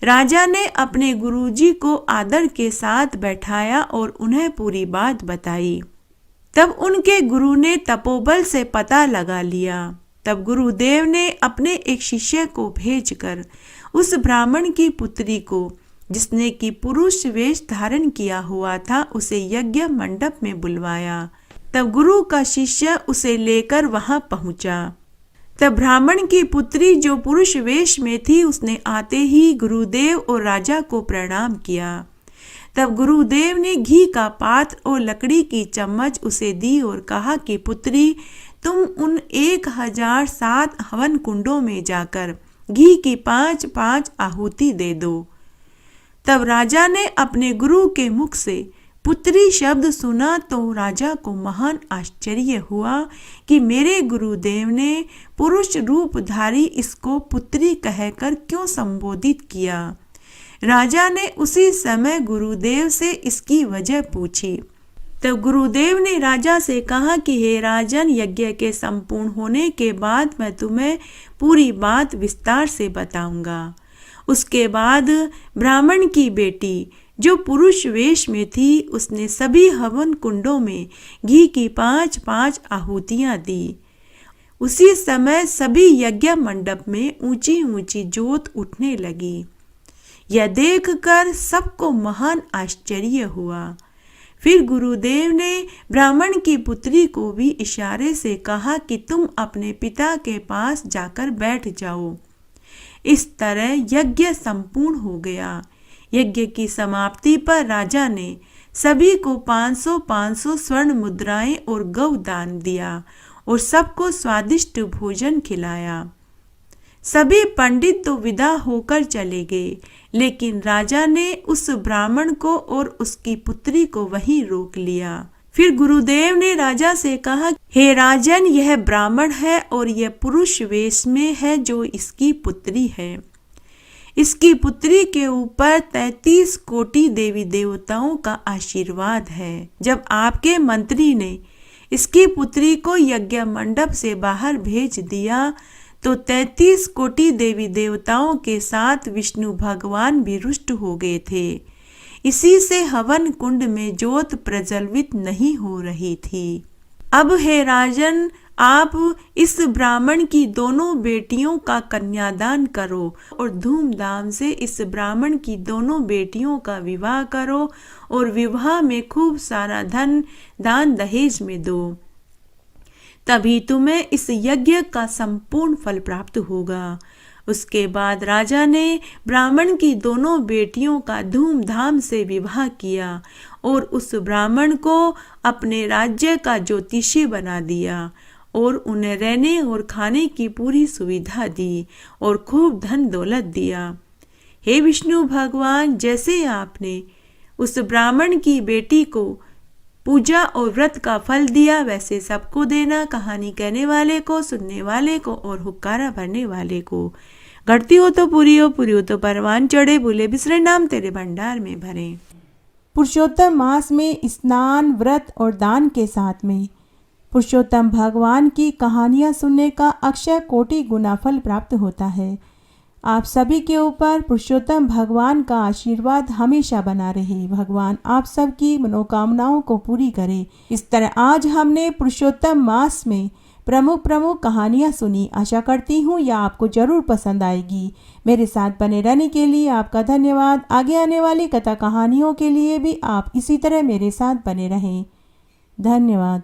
राजा ने अपने गुरुजी को आदर के साथ बैठाया और उन्हें पूरी बात बताई। तब उनके गुरु ने तपोबल से पता लगा लिया। तब गुरुदेव ने अपने एक शिष्य को भेजकर उस ब्राह्मण की पुत्री को, जिसने कि पुरुष वेश धारण किया हुआ था, उसे यज्ञ मंडप में बुलवाया। तब गुरु का शिष्य उसे लेकर वहां पहुंचा। तब ब्राह्मण की पुत्री जो पुरुष वेश में थी, उसने आते ही गुरुदेव और राजा को प्रणाम किया। तब गुरुदेव ने घी का पात्र और लकड़ी की चम्मच उसे दी और कहा कि पुत्री, तुम उन 1007 हवन कुंडों में जाकर घी की 5-5 आहुति दे दो। तब राजा ने अपने गुरु के मुख से पुत्री शब्द सुना तो राजा को महान आश्चर्य हुआ कि मेरे गुरुदेव ने पुरुष रूपधारी इसको पुत्री कहकर क्यों संबोधित किया। राजा ने उसी समय गुरुदेव से इसकी वजह पूछी। तब गुरुदेव ने राजा से कहा कि हे राजन, यज्ञ के संपूर्ण होने के बाद मैं तुम्हें पूरी बात विस्तार से बताऊंगा। उसके बाद ब्राह्मण की बेटी जो पुरुष वेश में थी, उसने सभी हवन कुंडों में घी की 5-5 आहुतियां दी। उसी समय सभी यज्ञ मंडप में ऊंची ऊंची ज्योत उठने लगी। यह देखकर सबको महान आश्चर्य हुआ। फिर गुरुदेव ने ब्राह्मण की पुत्री को भी इशारे से कहा कि तुम अपने पिता के पास जाकर बैठ जाओ। इस तरह यज्ञ संपूर्ण हो गया। यज्ञ की समाप्ति पर राजा ने सभी को 500-500 स्वर्ण मुद्राएं और गौ दान दिया और सबको स्वादिष्ट भोजन खिलाया। सभी पंडित तो विदा होकर चले गए, लेकिन राजा ने उस ब्राह्मण को और उसकी पुत्री को वहीं रोक लिया। फिर गुरुदेव ने राजा से कहा, हे राजन, यह ब्राह्मण है और यह पुरुष वेश में है जो इसकी पुत्री है। इसकी पुत्री के ऊपर 33 कोटि देवी देवताओं का आशीर्वाद है। जब आपके मंत्री ने इसकी पुत्री को यज्ञ मंडप से बाहर भेज दिया तो 33 कोटि देवी देवताओं के साथ विष्णु भगवान भी रुष्ट हो गए थे। इसी से हवन कुंड में ज्योत प्रज्वलित नहीं हो रही थी। अब हे राजन, आप इस ब्राह्मण की दोनों बेटियों का कन्यादान करो और धूमधाम से इस ब्राह्मण की दोनों बेटियों का विवाह करो और विवाह में खूब सारा धन दान दहेज में दो। तभी तुम्हें इस यज्ञ का संपूर्ण फल प्राप्त होगा। उसके बाद राजा ने ब्राह्मण की दोनों बेटियों का धूमधाम से विवाह किया और उस ब्राह्मण को अपने राज्य का ज्योतिषी बना दिया और उन्हें रहने और खाने की पूरी सुविधा दी और खूब धन दौलत दिया। हे विष्णु भगवान, जैसे आपने उस ब्राह्मण की बेटी को पूजा और व्रत का फल दिया, वैसे सबको देना। कहानी कहने वाले को, सुनने वाले को और हुक्कारा भरने वाले को। घटती हो तो पूरी हो, पूरी हो तो परवान चढ़े, भूले बिसरे नाम तेरे भंडार में भरे। पुरुषोत्तम मास में स्नान, व्रत और दान के साथ में पुरुषोत्तम भगवान की कहानियाँ सुनने का अक्षय कोटि गुना फल प्राप्त होता है। आप सभी के ऊपर पुरुषोत्तम भगवान का आशीर्वाद हमेशा बना रहे। भगवान आप सबकी मनोकामनाओं को पूरी करे। इस तरह आज हमने पुरुषोत्तम मास में प्रमुख कहानियाँ सुनी। आशा करती हूँ यह आपको जरूर पसंद आएगी। मेरे साथ बने रहने के लिए आपका धन्यवाद। आगे आने वाली कथा कहानियों के लिए भी आप इसी तरह मेरे साथ बने रहें। धन्यवाद।